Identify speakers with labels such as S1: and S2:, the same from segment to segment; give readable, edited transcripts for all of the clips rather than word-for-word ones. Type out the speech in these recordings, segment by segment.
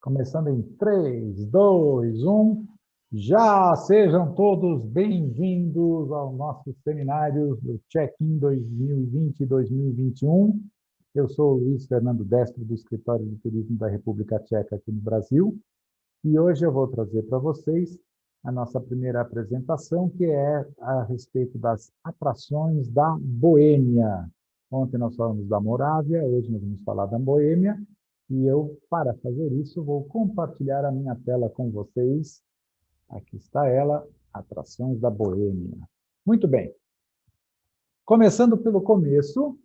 S1: Começando em 3, 2, 1. Já sejam todos bem-vindos ao nosso seminário do Check-in 2020 e 2021. Eu sou o Luiz Fernando Destro, do Escritório de Turismo da República Tcheca aqui no Brasil. E hoje eu vou trazer para vocês a nossa primeira apresentação, que é a respeito das atrações da Boêmia. Ontem nós falamos da Morávia, hoje nós vamos falar da Boêmia. E eu, para fazer isso, vou compartilhar a minha tela com vocês. Aqui está ela, Atrações da Boêmia. Muito bem. Começando pelo começo,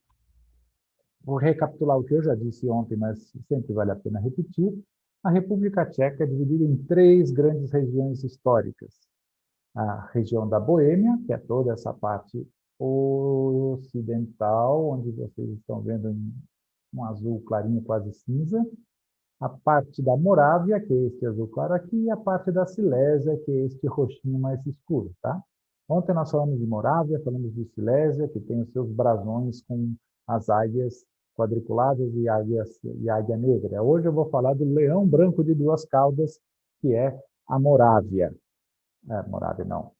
S1: vou recapitular o que eu já disse ontem, mas sempre vale a pena repetir. A República Tcheca é dividida em 3 grandes regiões históricas. A região da Boêmia, que é toda essa parte ocidental, onde vocês estão vendo um azul clarinho, quase cinza. A parte da Morávia, que é este azul claro aqui, e a parte da Silésia, que é este roxinho mais escuro, tá? Ontem nós falamos de Morávia, falamos de Silésia, que tem os seus brasões com as águias quadriculadas e águia negra. Hoje eu vou falar do leão branco de 2 caudas, que é a Morávia. Morávia não,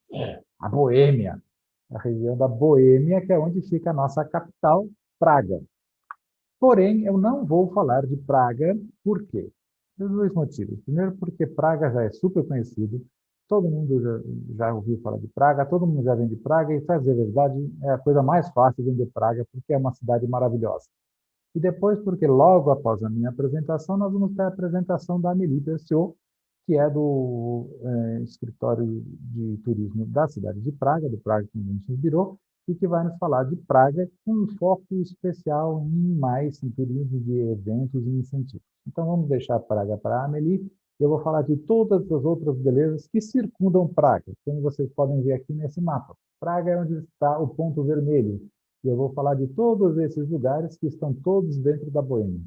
S1: a Boêmia. A região da Boêmia, que é onde fica a nossa capital, Praga. Porém, eu não vou falar de Praga, por quê? Por 2 motivos. Primeiro, porque Praga já é super conhecido, todo mundo já ouviu falar de Praga, todo mundo já vem de Praga, e, para dizer a verdade, é a coisa mais fácil vender Praga, porque é uma cidade maravilhosa. E depois, porque logo após a minha apresentação, nós vamos ter a apresentação da Amélie Berciot, que é do escritório de turismo da cidade de Praga, do Praga Convention Bureau, e que vai nos falar de Praga com um foco especial em turismo de eventos e incentivos. Então, vamos deixar Praga para a Amélie. Eu vou falar de todas as outras belezas que circundam Praga, como vocês podem ver aqui nesse mapa. Praga é onde está o ponto vermelho. E eu vou falar de todos esses lugares que estão todos dentro da Boêmia.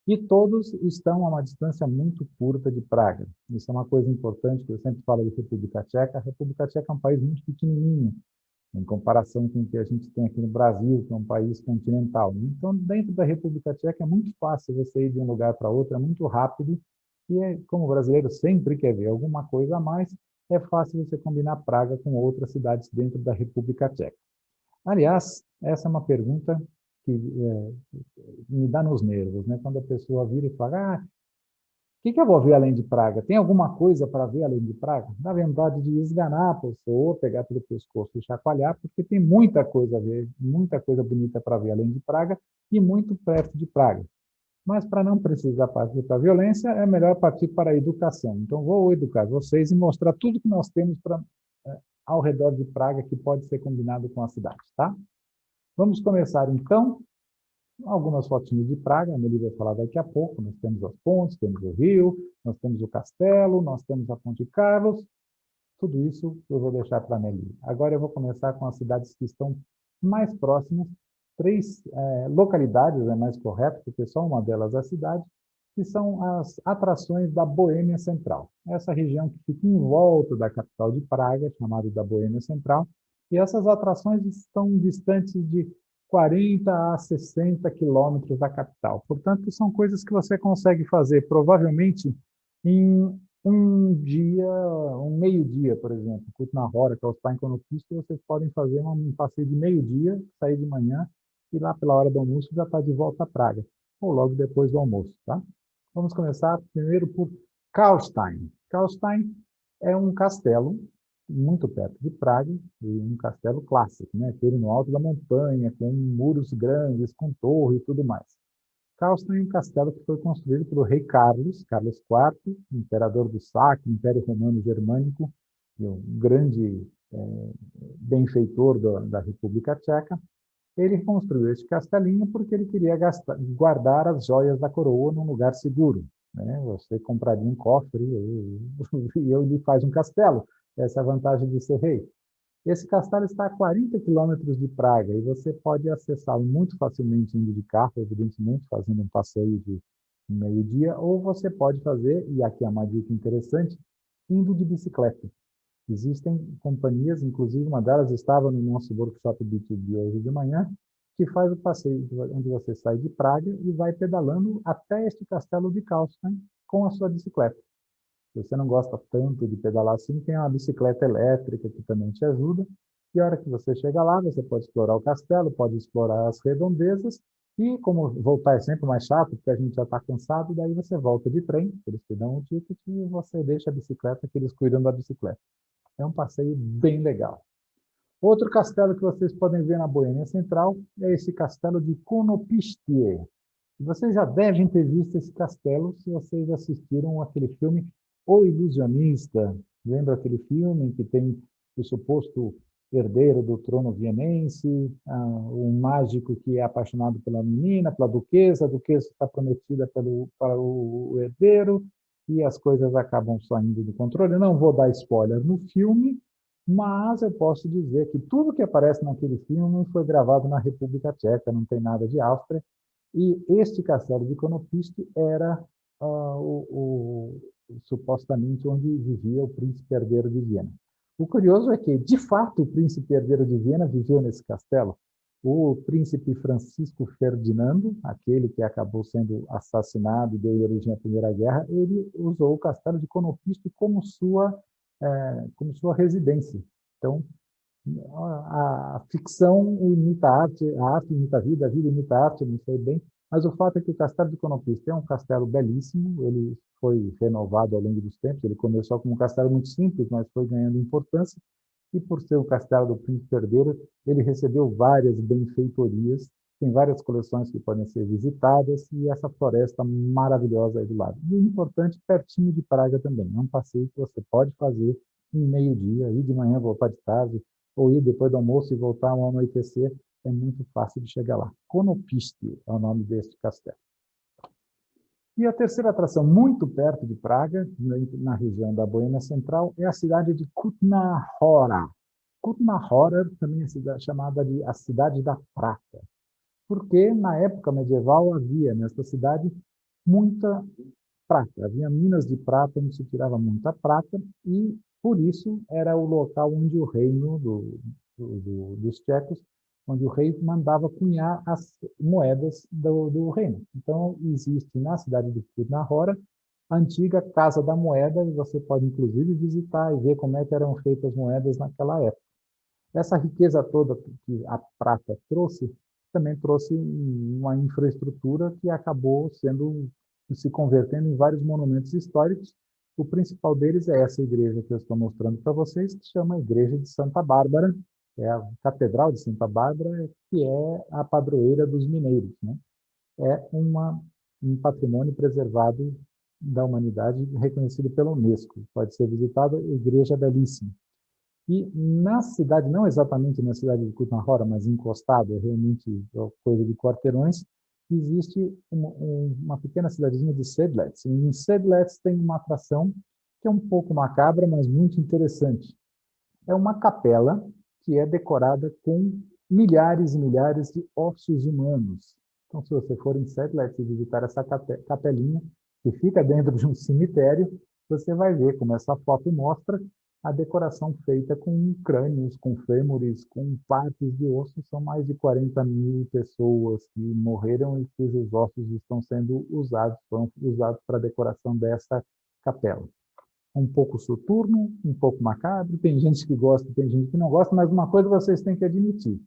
S1: E todos estão a uma distância muito curta de Praga. Isso é uma coisa importante, que eu sempre falo de República Tcheca. A República Tcheca é um país muito pequenininho, em comparação com o que a gente tem aqui no Brasil, que é um país continental. Então, dentro da República Tcheca é muito fácil você ir de um lugar para outro, é muito rápido, e como o brasileiro sempre quer ver alguma coisa a mais, é fácil você combinar Praga com outras cidades dentro da República Tcheca. Aliás, essa é uma pergunta que me dá nos nervos, né? Quando a pessoa vira e fala, o que eu vou ver além de Praga? Tem alguma coisa para ver além de Praga? Dá vontade de esganar a pessoa, pegar pelo pescoço e chacoalhar, porque tem muita coisa a ver, muita coisa bonita para ver além de Praga e muito perto de Praga. Mas para não precisar partir para a violência, é melhor partir para a educação. Então, vou educar vocês e mostrar tudo que nós temos ao redor de Praga que pode ser combinado com a cidade, tá? Vamos começar, então, algumas fotinhas de Praga, a Amélie vai falar daqui a pouco. Nós temos as pontes, temos o rio, nós temos o castelo, nós temos a Ponte Carlos. Tudo isso eu vou deixar para a Amélie. Agora eu vou começar com as cidades que estão mais próximas. 3 localidades, é mais correto, porque só uma delas é a cidade, que são as atrações da Boêmia Central. Essa região que fica em volta da capital de Praga, chamada da Boêmia Central. E essas atrações estão distantes de 40 a 60 quilômetros da capital. Portanto, são coisas que você consegue fazer, provavelmente, em um dia, um meio-dia, por exemplo. Na hora, que é o Spinconopista, vocês podem fazer um passeio de meio-dia, sair de manhã, e lá pela hora do almoço já está de volta a Praga, ou logo depois do almoço, tá? Vamos começar primeiro por Karlstein. Karlstein é um castelo muito perto de Praga, e um castelo clássico, né? Aquele no alto da montanha, com muros grandes, com torre e tudo mais. Karlstein é um castelo que foi construído pelo rei Carlos, Carlos IV, imperador do Sacro Império Romano Germânico, e um grande benfeitor da República Tcheca. Ele construiu esse castelinho porque ele queria guardar as joias da coroa num lugar seguro, né? Você compraria um cofre e ele faz um castelo. Essa é a vantagem de ser rei. Esse castelo está a 40 quilômetros de Praga e você pode acessá-lo muito facilmente indo de carro, evidentemente, fazendo um passeio de meio-dia, ou você pode fazer, e aqui é uma dica interessante, indo de bicicleta. Existem companhias, inclusive uma delas estava no nosso workshop B2B hoje de manhã, que faz o passeio onde você sai de Praga e vai pedalando até este castelo de Karlstein, com a sua bicicleta. Se você não gosta tanto de pedalar assim, tem uma bicicleta elétrica que também te ajuda. E a hora que você chega lá, você pode explorar o castelo, pode explorar as redondezas, e como voltar é sempre mais chato, porque a gente já está cansado, daí você volta de trem, eles te dão um ticket e você deixa a bicicleta, que eles cuidam da bicicleta. É um passeio bem legal. Outro castelo que vocês podem ver na Boêmia Central é esse castelo de Konopistié. Vocês já devem ter visto esse castelo se vocês assistiram aquele filme O Ilusionista. Lembra aquele filme em que tem o suposto herdeiro do trono vienense, um mágico que é apaixonado pela menina, pela duquesa, a duquesa está prometida para o herdeiro, e as coisas acabam saindo do controle. Eu não vou dar spoiler no filme, mas eu posso dizer que tudo que aparece naquele filme foi gravado na República Tcheca, não tem nada de Áustria, e este castelo de Konopiste era supostamente onde vivia o príncipe herdeiro de Viena. O curioso é que, de fato, o príncipe herdeiro de Viena viveu nesse castelo. O príncipe Francisco Ferdinando, aquele que acabou sendo assassinado e deu origem à Primeira Guerra, ele usou o castelo de Konopiste como sua residência. Então, a ficção imita a arte imita a vida imita a arte, não sei bem, mas o fato é que o castelo de Konopiste é um castelo belíssimo, ele foi renovado ao longo dos tempos, ele começou como um castelo muito simples, mas foi ganhando importância, e por ser o castelo do príncipe herdeiro, ele recebeu várias benfeitorias, tem várias coleções que podem ser visitadas, e essa floresta maravilhosa aí do lado. E o importante, pertinho de Praga também, é um passeio que você pode fazer em meio-dia, ir de manhã, voltar de tarde, ou ir depois do almoço e voltar ao anoitecer, é muito fácil de chegar lá. Konopiste é o nome deste castelo. E a terceira atração, muito perto de Praga, na região da Boêmia Central, é a cidade de Kutná Hora. Kutná Hora também é chamada de a Cidade da Prata, porque na época medieval havia nesta cidade muita prata. Havia minas de prata onde se tirava muita prata e, por isso, era o local onde o reino dos tchecos, onde o rei mandava cunhar as moedas do reino. Então, existe na cidade de Kutná Hora a antiga Casa da Moeda, e você pode, inclusive, visitar e ver como é que eram feitas as moedas naquela época. Essa riqueza toda que a prata trouxe, também trouxe uma infraestrutura que acabou se convertendo em vários monumentos históricos. O principal deles é essa igreja que eu estou mostrando para vocês, que se chama Igreja de Santa Bárbara, é a Catedral de Santa Bárbara, que é a padroeira dos mineiros, né? É um patrimônio preservado da humanidade, reconhecido pela Unesco. Pode ser visitado, igreja belíssima. E na cidade, não exatamente na cidade de Kutná Hora, mas encostado, é realmente coisa de quarteirões, existe uma pequena cidadezinha de Sedlec. E em Sedlec tem uma atração que é um pouco macabra, mas muito interessante. É uma capela que é decorada com milhares e milhares de ossos humanos. Então, se você for em Sedlec e visitar essa capelinha, que fica dentro de um cemitério, você vai ver, como essa foto mostra, a decoração feita com crânios, com fêmures, com partes de osso. São mais de 40 mil pessoas que morreram e cujos ossos estão sendo foram usados para a decoração dessa capela. Um pouco soturno, um pouco macabro, tem gente que gosta, tem gente que não gosta, mas uma coisa vocês têm que admitir,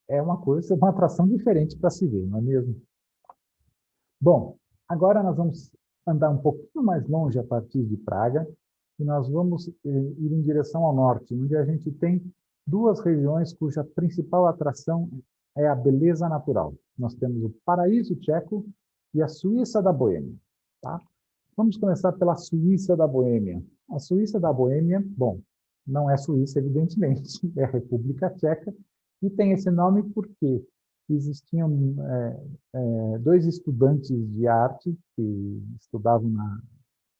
S1: é uma atração diferente para se ver, não é mesmo? Bom, agora nós vamos andar um pouquinho mais longe a partir de Praga, e nós vamos ir em direção ao norte, onde a gente tem duas regiões cuja principal atração é a beleza natural. Nós temos o Paraíso Tcheco e a Suíça da Boêmia. Tá? Vamos começar pela Suíça da Boêmia. A Suíça da Boêmia, bom, não é Suíça, evidentemente, é a República Tcheca, e tem esse nome porque existiam dois estudantes de arte que estudavam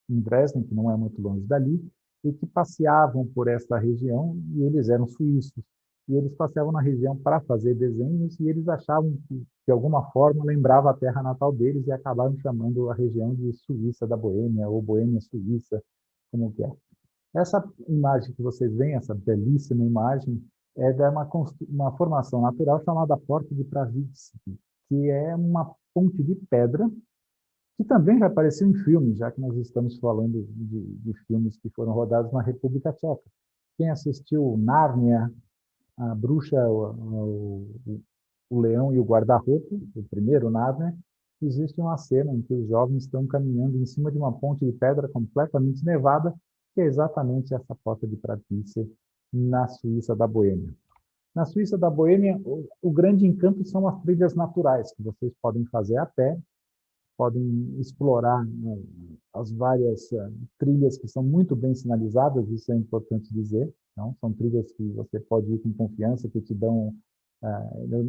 S1: em Dresden, que não é muito longe dali, e que passeavam por essa região, e eles eram suíços. E eles passeavam na região para fazer desenhos, e eles achavam que, de alguma forma, lembrava a terra natal deles, e acabaram chamando a região de Suíça da Boêmia, ou Boêmia Suíça, como que é. Essa imagem que vocês veem, essa belíssima imagem, é de uma formação natural chamada Porta de Pravitsky, que é uma ponte de pedra que também já apareceu em filmes, já que nós estamos falando de filmes que foram rodados na República Tcheca. Quem assistiu Nárnia, a Bruxa, o Leão e o Guarda-Roupa, o primeiro Nárnia, existe uma cena em que os jovens estão caminhando em cima de uma ponte de pedra completamente nevada, que é exatamente essa porta de Pratícia, na Suíça da Boêmia. Na Suíça da Boêmia, o grande encanto são as trilhas naturais, que vocês podem fazer a pé, podem explorar as várias trilhas que são muito bem sinalizadas, isso é importante dizer. Não? São trilhas que você pode ir com confiança, que te dão,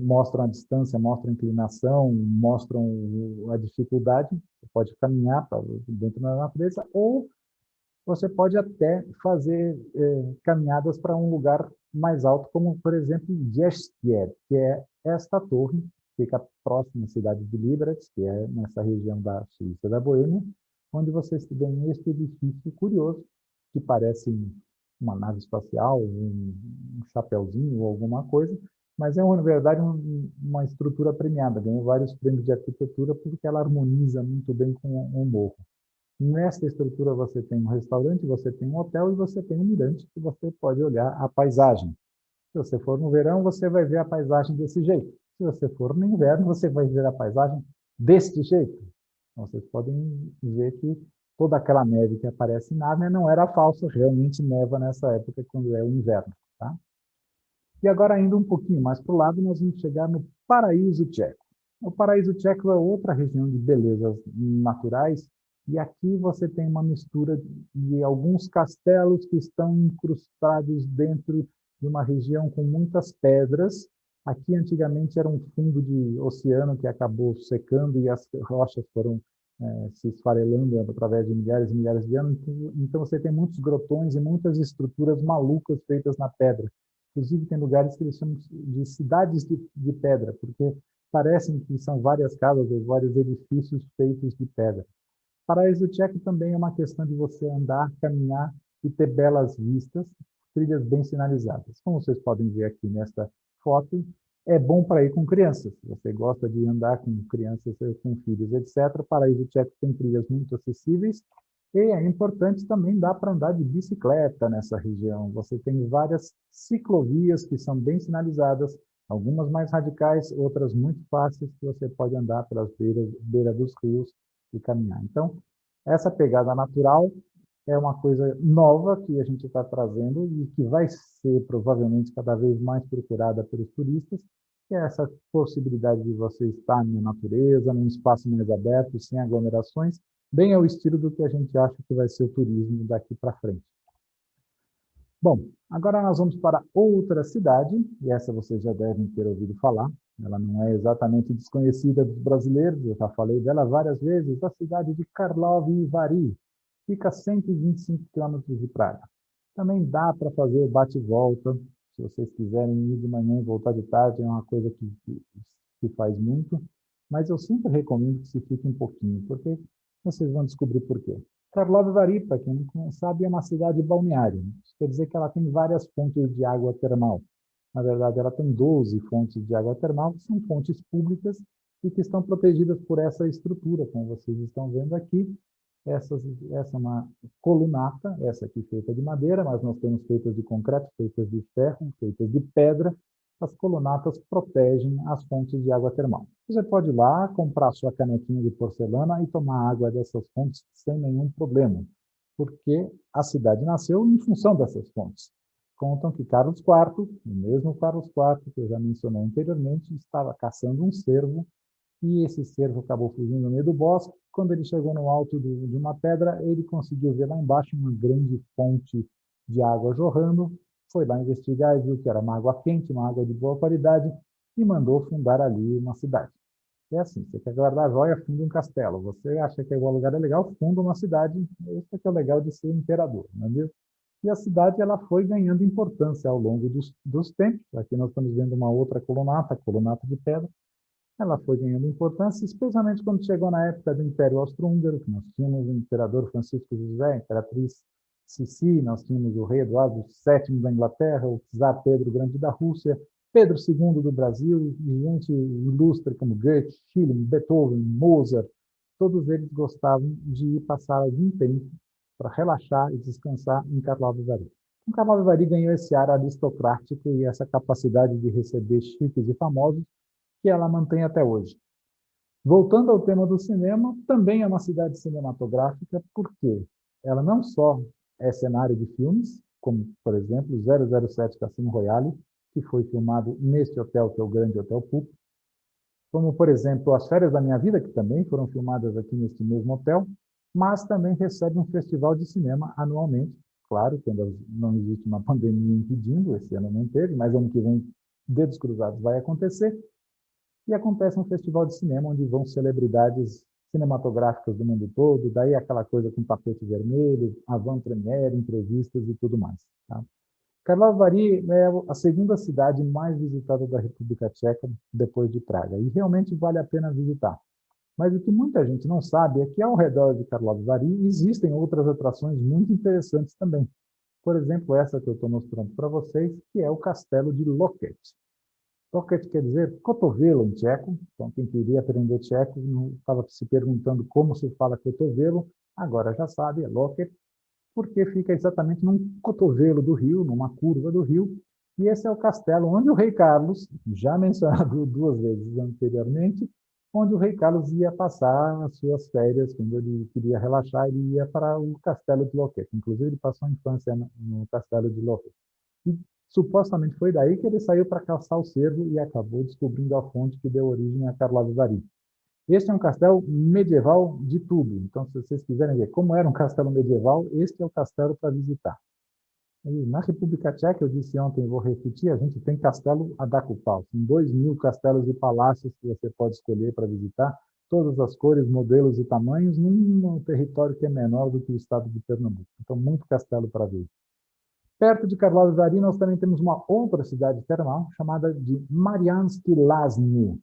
S1: mostram a distância, mostram a inclinação, mostram a dificuldade. Você pode caminhar dentro da natureza, ou você pode até fazer caminhadas para um lugar mais alto, como, por exemplo, Gestier, que é esta torre, fica próxima à cidade de Liberec, que é nessa região da Suíça da Boêmia, onde vocês têm este edifício curioso, que parece uma nave espacial, um chapeuzinho ou alguma coisa, mas é, na verdade, uma estrutura premiada, ganhou vários prêmios de arquitetura porque ela harmoniza muito bem com o morro. Nesta estrutura você tem um restaurante, você tem um hotel e você tem um mirante que você pode olhar a paisagem. Se você for no verão, você vai ver a paisagem desse jeito. Se você for no inverno, você vai ver a paisagem deste jeito. Então, vocês podem ver que toda aquela neve que aparece em Nárnia não era falsa, realmente neva nessa época, quando é o inverno. Tá? E agora, indo um pouquinho mais para o lado, nós vamos chegar no Paraíso Tcheco. O Paraíso Tcheco é outra região de belezas naturais, e aqui você tem uma mistura de alguns castelos que estão incrustados dentro de uma região com muitas pedras. Aqui, antigamente, era um fundo de oceano que acabou secando e as rochas foram se esfarelando através de milhares e milhares de anos. Então, você tem muitos grotões e muitas estruturas malucas feitas na pedra. Inclusive, tem lugares que eles chamam de cidades de pedra, porque parecem que são várias casas ou vários edifícios feitos de pedra. Paraíso Tcheco também é uma questão de você andar, caminhar e ter belas vistas, trilhas bem sinalizadas. Como vocês podem ver aqui nesta foto, é bom para ir com crianças. Se você gosta de andar com crianças, com filhos, etc., Paraíso Tcheco tem trilhas muito acessíveis e é importante também dar para andar de bicicleta nessa região. Você tem várias ciclovias que são bem sinalizadas, algumas mais radicais, outras muito fáceis, que você pode andar pelas beiras dos rios e caminhar. Então, essa pegada natural é uma coisa nova que a gente está trazendo e que vai ser provavelmente cada vez mais procurada pelos turistas, que é essa possibilidade de você estar na natureza, num espaço mais aberto, sem aglomerações, bem ao estilo do que a gente acha que vai ser o turismo daqui para frente. Bom, agora nós vamos para outra cidade, e essa vocês já devem ter ouvido falar. Ela não é exatamente desconhecida dos brasileiros, eu já falei dela várias vezes, a cidade de Karlovy Vary. Fica a 125 quilômetros de Praga. Também dá para fazer o bate e volta, se vocês quiserem ir de manhã e voltar de tarde, é uma coisa que faz muito, mas eu sempre recomendo que se fique um pouquinho, porque vocês vão descobrir por quê. Karlovy Vary, para quem não sabe, é uma cidade balneária. Isso quer dizer que ela tem várias fontes de água termal. Na verdade, ela tem 12 fontes de água termal, que são fontes públicas e que estão protegidas por essa estrutura, como vocês estão vendo aqui. Essa é uma colunata, essa aqui feita de madeira, mas nós temos feitas de concreto, feitas de ferro, feitas de pedra. As colunatas protegem as fontes de água termal. Você pode ir lá, comprar sua canequinha de porcelana e tomar água dessas fontes sem nenhum problema, porque a cidade nasceu em função dessas fontes. Contam que Carlos IV, o mesmo Carlos IV que eu já mencionei anteriormente, estava caçando um cervo e esse cervo acabou fugindo no meio do bosque. Quando ele chegou no alto de uma pedra, ele conseguiu ver lá embaixo uma grande fonte de água jorrando, foi lá investigar e viu que era uma água quente, uma água de boa qualidade, e mandou fundar ali uma cidade. É assim, você quer guardar a joia, funda um castelo. Você acha que o lugar é legal, funda uma cidade. Isso é que é o legal de ser imperador, não é mesmo? E a cidade ela foi ganhando importância ao longo dos tempos. Aqui nós estamos vendo uma outra colunata, a colunata de pedra. Ela foi ganhando importância, especialmente quando chegou na época do Império Austro-Húngaro, que nós tínhamos o imperador Francisco José, a imperatriz Sissi, nós tínhamos o rei Eduardo VII da Inglaterra, o czar Pedro Grande da Rússia, Pedro II do Brasil, e gente ilustre como Goethe, Schelling, Beethoven, Mozart, todos eles gostavam de passar algum tempo para relaxar e descansar em Karlovy Vary. Então, Karlovy Vary ganhou esse ar aristocrático e essa capacidade de receber chiques e famosos que ela mantém até hoje. Voltando ao tema do cinema, também é uma cidade cinematográfica, porque ela não só é cenário de filmes, como, por exemplo, 007 Cassino Royale, que foi filmado neste hotel, que é o Grande Hotel Pup, como, por exemplo, As Férias da Minha Vida, que também foram filmadas aqui neste mesmo hotel, mas também recebe um festival de cinema anualmente. Claro, quando não existe uma pandemia impedindo, esse ano não teve, mas ano que vem, dedos cruzados, vai acontecer. E acontece um festival de cinema onde vão celebridades cinematográficas do mundo todo, daí aquela coisa com tapete vermelho, avant-première, entrevistas e tudo mais. Tá? Karlovy Vary é a segunda cidade mais visitada da República Tcheca depois de Praga, e realmente vale a pena visitar. Mas o que muita gente não sabe é que ao redor de Karlovy Vary existem outras atrações muito interessantes também. Por exemplo, essa que eu estou mostrando para vocês, que é o Castelo de Loket. Loket quer dizer cotovelo em tcheco, então quem queria aprender tcheco estava se perguntando como se fala cotovelo, agora já sabe, é Loket, porque fica exatamente num cotovelo do rio, numa curva do rio, e esse é o castelo onde o rei Carlos, já mencionado 2 vezes anteriormente, onde o rei Carlos ia passar as suas férias, quando ele queria relaxar, ele ia para o castelo de Loket. Inclusive, ele passou a infância no castelo de Loket. E supostamente foi daí que ele saiu para caçar o cervo e acabou descobrindo a fonte que deu origem a Karlovy Vary. Este é um castelo medieval de tudo. Então, se vocês quiserem ver como era um castelo medieval, este é o castelo para visitar. E na República Tcheca, eu disse ontem, vou repetir, a gente tem castelo a dar com pau. São 2.000 castelos e palácios que você pode escolher para visitar, todas as cores, modelos e tamanhos, num território que é menor do que o estado de Pernambuco. Então, muito castelo para ver. Perto de Karlovy Vary, nós também temos uma outra cidade termal, chamada de Mariansky Lázny.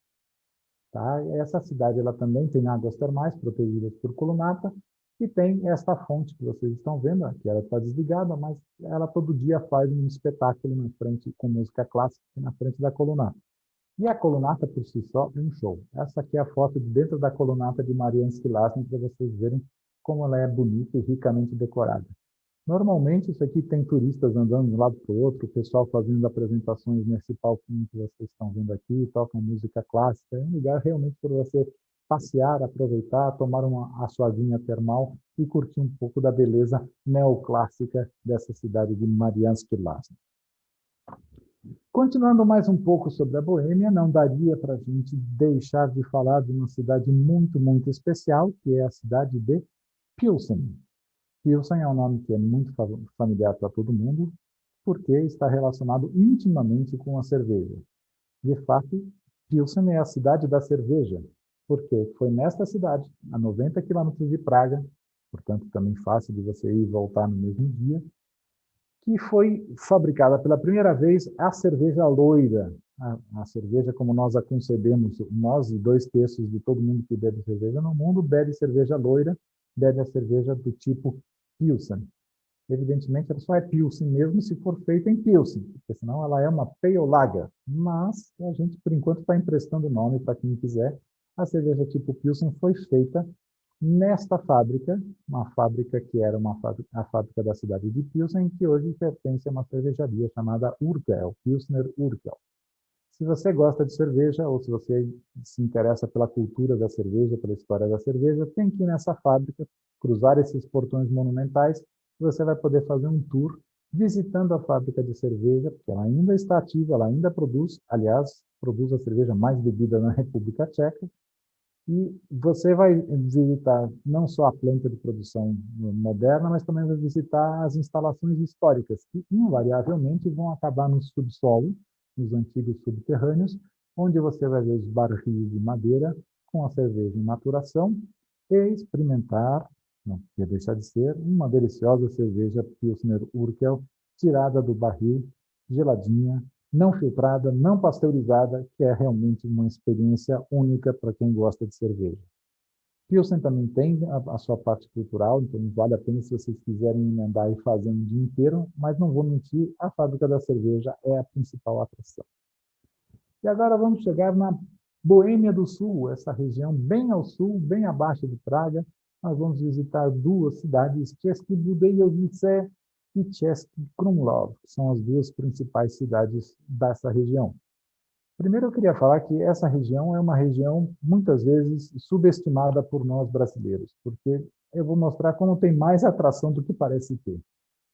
S1: Tá? Essa cidade ela também tem águas termais protegidas por colunata e tem esta fonte que vocês estão vendo, que ela está desligada, mas ela todo dia faz um espetáculo na frente com música clássica na frente da colunata. E a colunata por si só é um show. Essa aqui é a foto de dentro da colunata de Mariansky Lázny para vocês verem como ela é bonita e ricamente decorada. Normalmente, isso aqui tem turistas andando de um lado para o outro, o pessoal fazendo apresentações nesse palquinho que vocês estão vendo aqui, tocam música clássica. É um lugar realmente para você passear, aproveitar, tomar a sua aguinha termal e curtir um pouco da beleza neoclássica dessa cidade de Mariansky Lázny. Continuando mais um pouco sobre a Boêmia, não daria para a gente deixar de falar de uma cidade muito, muito especial, que é a cidade de Pilsen. Pilsen é um nome que é muito familiar para todo mundo, porque está relacionado intimamente com a cerveja. De fato, Pilsen é a cidade da cerveja, porque foi nesta cidade, a 90 quilômetros de Praga, portanto também fácil de você ir e voltar no mesmo dia, que foi fabricada pela primeira vez a cerveja loira. A cerveja como nós a concebemos, nós e 2/3 de todo mundo que bebe cerveja no mundo, bebe cerveja loira, bebe a cerveja do tipo Pilsen. Evidentemente, ela só é Pilsen mesmo se for feita em Pilsen, porque senão ela é uma Pale Lager. Mas a gente, por enquanto, está emprestando o nome para quem quiser. A cerveja tipo Pilsen foi feita nesta fábrica, uma fábrica que era a fábrica da cidade de Pilsen, que hoje pertence a uma cervejaria chamada Urquell, Pilsner Urquell. Se você gosta de cerveja ou se você se interessa pela cultura da cerveja, pela história da cerveja, tem que ir nessa fábrica, cruzar esses portões monumentais, e você vai poder fazer um tour visitando a fábrica de cerveja, porque ela ainda está ativa, ela ainda produz, aliás, produz a cerveja mais bebida na República Tcheca, e você vai visitar não só a planta de produção moderna, mas também vai visitar as instalações históricas, que invariavelmente vão acabar no subsolo, nos antigos subterrâneos, onde você vai ver os barris de madeira com a cerveja em maturação e experimentar, não podia deixar de ser, uma deliciosa cerveja Pilsner Urquell, tirada do barril, geladinha, não filtrada, não pasteurizada, que é realmente uma experiência única para quem gosta de cerveja. Pilsen também tem a sua parte cultural, então vale a pena se vocês quiserem emendar e fazer um dia inteiro, mas não vou mentir, a fábrica da cerveja é a principal atração. E agora vamos chegar na Boêmia do Sul, essa região bem ao sul, bem abaixo de Praga, nós vamos visitar duas cidades, Český Budějovice e Český Krumlov, que são as duas principais cidades dessa região. Primeiro, eu queria falar que essa região é uma região, muitas vezes, subestimada por nós brasileiros, porque eu vou mostrar como tem mais atração do que parece ter.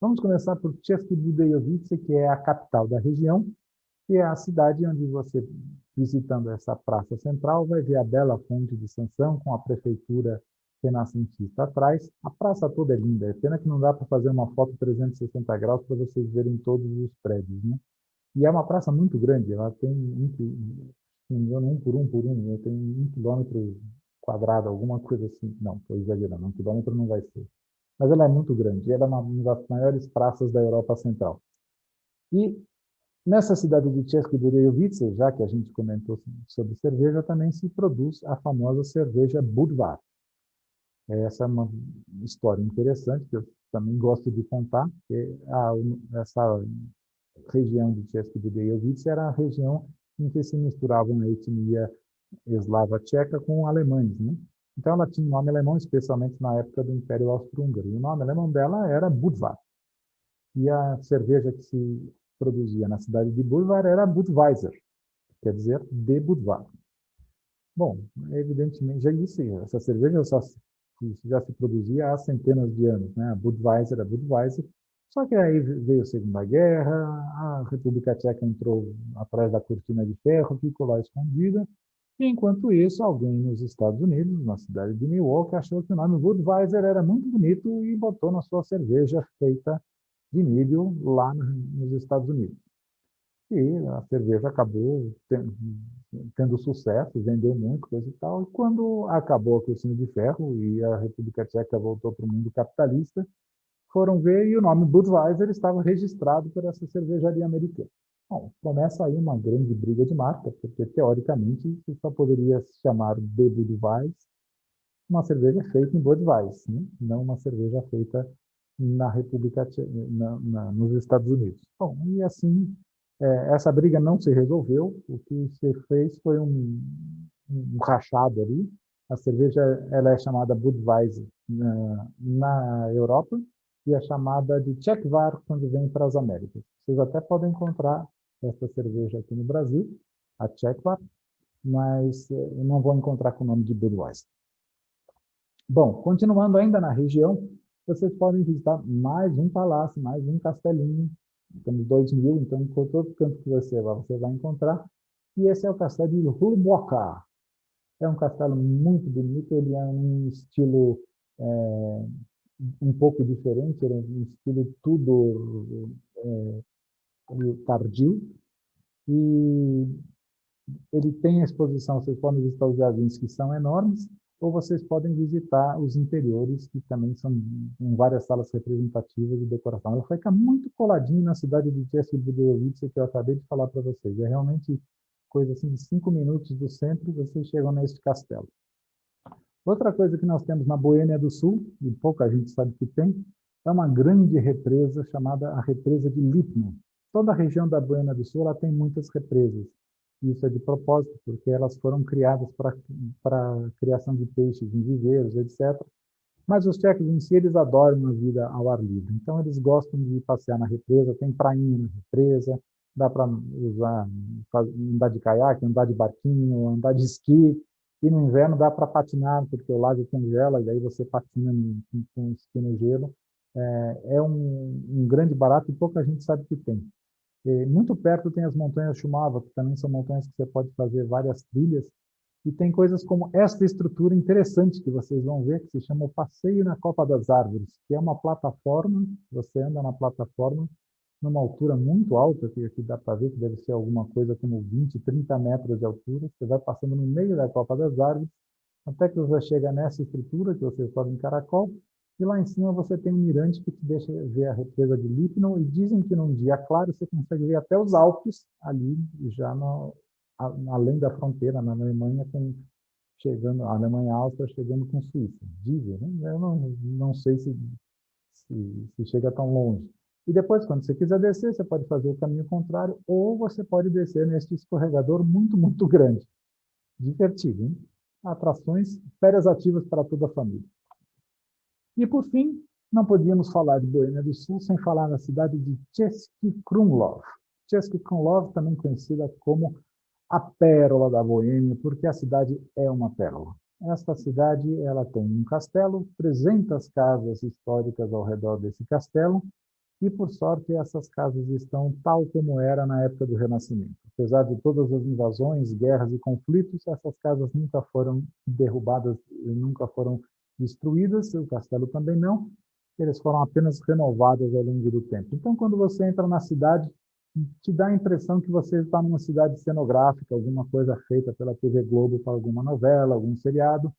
S1: Vamos começar por Český Budějovice, que é a capital da região, que é a cidade onde você, visitando essa praça central, vai ver a bela fonte de Sansão, com a prefeitura renascentista atrás. A praça toda é linda, é pena que não dá para fazer uma foto 360 graus para vocês verem todos os prédios, né? E é uma praça muito grande, ela tem, por um, tem 1 quilômetro quadrado, alguma coisa assim. Não, estou exagerando, 1 quilômetro não vai ser. Mas ela é muito grande, ela é uma das maiores praças da Europa Central. E nessa cidade de Český Budějovice, já que a gente comentou sobre cerveja, também se produz a famosa cerveja Budvar. Essa é uma história interessante que eu também gosto de contar. Essa região de Český Budějovice era a região em que se misturavam a etnia eslava tcheca com alemães, né? Então ela tinha um nome alemão, especialmente na época do Império Austro-Húngaro. E o nome alemão dela era Budvar. E a cerveja que se produzia na cidade de Budvar era Budweiser, quer dizer, de Budvar. Bom, evidentemente, já disse, essa cerveja já se produzia há centenas de anos, né? A Budweiser, só que aí veio a Segunda Guerra, a República Tcheca entrou atrás da cortina de ferro, ficou lá escondida, e enquanto isso, alguém nos Estados Unidos, na cidade de Milwaukee, achou que o nome Budweiser era muito bonito e botou na sua cerveja feita de milho lá nos Estados Unidos. E a cerveja acabou tendo sucesso, vendeu muito, coisa e tal. E quando acabou a cortina de ferro e a República Tcheca voltou para o mundo capitalista, foram ver e o nome Budweiser estava registrado por essa cervejaria americana. Bom, começa aí uma grande briga de marca, porque teoricamente você só poderia se chamar de Budweiser uma cerveja feita em Budweiser, né? Não uma cerveja feita na República nos Estados Unidos. Bom, e assim, essa briga não se resolveu, o que se fez foi um rachado ali. A cerveja ela é chamada Budweiser na Europa e é chamada de Czechvar quando vem para as Américas. Vocês até podem encontrar essa cerveja aqui no Brasil, a Czechvar, mas não vão encontrar com o nome de Budweiser. Bom, continuando ainda na região, vocês podem visitar mais um palácio, mais um castelinho. Temos 2.000, então em todo canto que você vai encontrar. E esse é o castelo de Hluboká. É um castelo muito bonito, ele é um estilo um pouco diferente, ele é um estilo Tudor tardio. E ele tem a exposição, vocês podem visitar os jardins que são enormes, ou vocês podem visitar os interiores, que também são em várias salas representativas de decoração. Ela fica muito coladinho na cidade de Český Budějovice, que eu acabei de falar para vocês. É realmente coisa assim de 5 minutos do centro, vocês chegam neste castelo. Outra coisa que nós temos na Boêmia do Sul, e pouca gente sabe que tem, é uma grande represa chamada a represa de Lipno. Toda a região da Boêmia do Sul ela tem muitas represas. Isso é de propósito, porque elas foram criadas para criação de peixes em viveiros, etc. Mas os tchecos em si, eles adoram a vida ao ar livre. Então, eles gostam de passear na represa, tem prainha na represa, dá para andar de caiaque, andar de barquinho, andar de esqui. E no inverno dá para patinar, porque o lago congela, e aí você patina com esqui no gelo. É um grande barato e pouca gente sabe que tem. Muito perto tem as montanhas Šumava, que também são montanhas que você pode fazer várias trilhas. E tem coisas como esta estrutura interessante que vocês vão ver, que se chama o Passeio na Copa das Árvores, que é uma plataforma, você anda na plataforma numa altura muito alta, que aqui dá para ver que deve ser alguma coisa como 20, 30 metros de altura. Você vai passando no meio da Copa das Árvores, até que você chega nessa estrutura, que vocês podem em caracol, e lá em cima você tem um mirante que te deixa ver a represa de Lipno, e dizem que num dia claro você consegue ver até os Alpes, ali já além da fronteira, na Alemanha, chegando, a Alemanha-Áustria chegando com Suíça. Dizem, né? Eu não sei se chega tão longe. E depois, quando você quiser descer, você pode fazer o caminho contrário, ou você pode descer neste escorregador muito, muito grande. Divertido, hein? Atrações, férias ativas para toda a família. E, por fim, não podíamos falar de Boêmia do Sul sem falar na cidade de Český Krumlov. Český Krumlov, também conhecida como a pérola da Boêmia, porque a cidade é uma pérola. Esta cidade ela tem um castelo, 300 casas históricas ao redor desse castelo, e, por sorte, essas casas estão tal como era na época do Renascimento. Apesar de todas as invasões, guerras e conflitos, essas casas nunca foram derrubadas, nunca foram destruídas, o castelo também não, eles foram apenas renovados ao longo do tempo. Então, quando você entra na cidade, te dá a impressão que você está numa cidade cenográfica, alguma coisa feita pela TV Globo para alguma novela, algum seriado,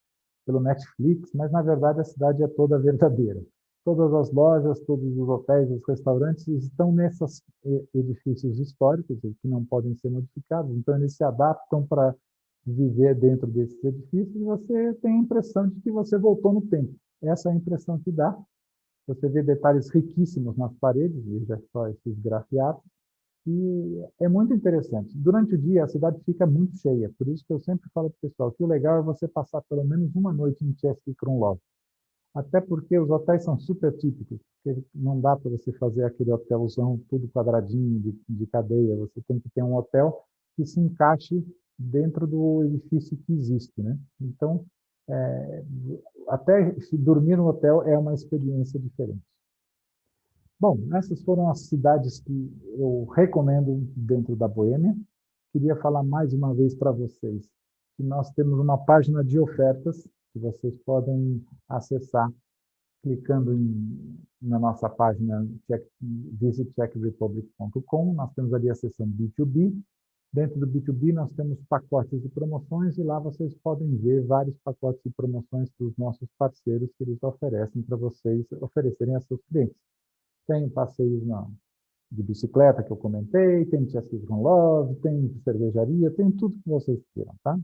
S1: pelo Netflix, mas, na verdade, a cidade é toda verdadeira. Todas as lojas, todos os hotéis, os restaurantes estão nesses edifícios históricos que não podem ser modificados, então eles se adaptam para viver dentro desses edifícios e você tem a impressão de que você voltou no tempo. Essa é a impressão que dá. Você vê detalhes riquíssimos nas paredes, veja só esses grafiados, e é muito interessante. Durante o dia, a cidade fica muito cheia, por isso que eu sempre falo para o pessoal que o legal é você passar pelo menos uma noite em Český Krumlov. Até porque os hotéis são super típicos, porque não dá para você fazer aquele hotelzão tudo quadradinho, de cadeia. Você tem que ter um hotel que se encaixe dentro do edifício que existe, né? Então, até se dormir no hotel é uma experiência diferente. Bom, essas foram as cidades que eu recomendo dentro da Boêmia. Queria falar mais uma vez para vocês que nós temos uma página de ofertas que vocês podem acessar clicando na nossa página visitczechrepublic.com. Nós temos ali a seção B2B. Dentro do B2B nós temos pacotes de promoções e lá vocês podem ver vários pacotes de promoções para os nossos parceiros que eles oferecem para vocês oferecerem a seus clientes. Tem passeios de bicicleta que eu comentei, tem Český Krumlov, tem cervejaria, tem tudo que vocês queiram, tá?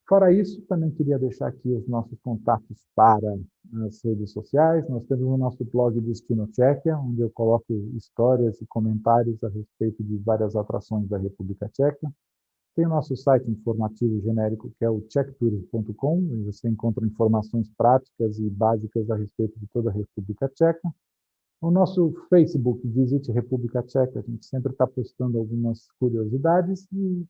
S1: Fora isso, também queria deixar aqui os nossos contatos para as redes sociais. Nós temos o nosso blog Destino Tchequia, onde eu coloco histórias e comentários a respeito de várias atrações da República Tcheca. Tem o nosso site informativo genérico, que é o czechtours.com, onde você encontra informações práticas e básicas a respeito de toda a República Tcheca. O nosso Facebook, Visite República Tcheca, a gente sempre está postando algumas curiosidades e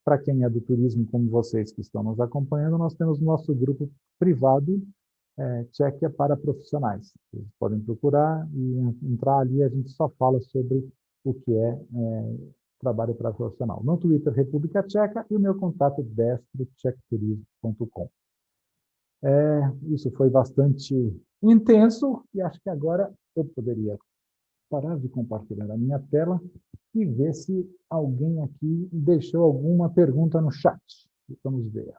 S1: para quem é do turismo, como vocês que estão nos acompanhando, nós temos o nosso grupo privado, Tchequia para Profissionais. Vocês podem procurar e entrar ali, a gente só fala sobre o que é trabalho para profissional. No Twitter, República Tcheca, e o meu contato destro@czechturismo.com. Isso foi bastante intenso e acho que agora eu poderia parar de compartilhar a minha tela e ver se alguém aqui deixou alguma pergunta no chat. Vamos ver.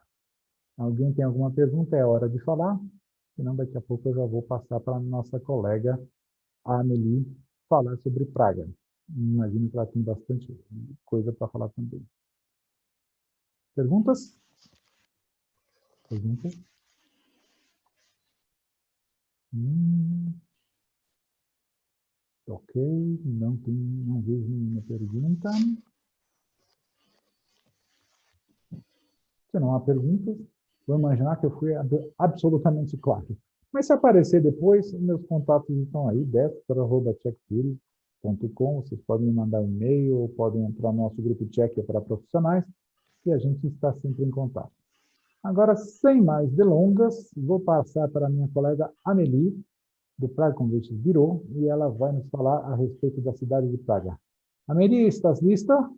S1: Alguém tem alguma pergunta? É hora de falar, senão daqui a pouco eu já vou passar para a nossa colega, a Amelie, falar sobre Praga. Imagino que ela tem bastante coisa para falar também. Perguntas? Perguntas? Ok, não vejo nenhuma pergunta. Se não há perguntas, vou imaginar que eu fui absolutamente claro. Mas se aparecer depois, meus contatos estão aí, destro@czechtours.com. Vocês podem me mandar um e-mail ou podem entrar no nosso grupo Tchequia para profissionais, que a gente está sempre em contato. Agora, sem mais delongas, vou passar para a minha colega Amelie, do Praga Convention Bureau, e ela vai nos falar a respeito da cidade de Praga. Amelie, estás lista?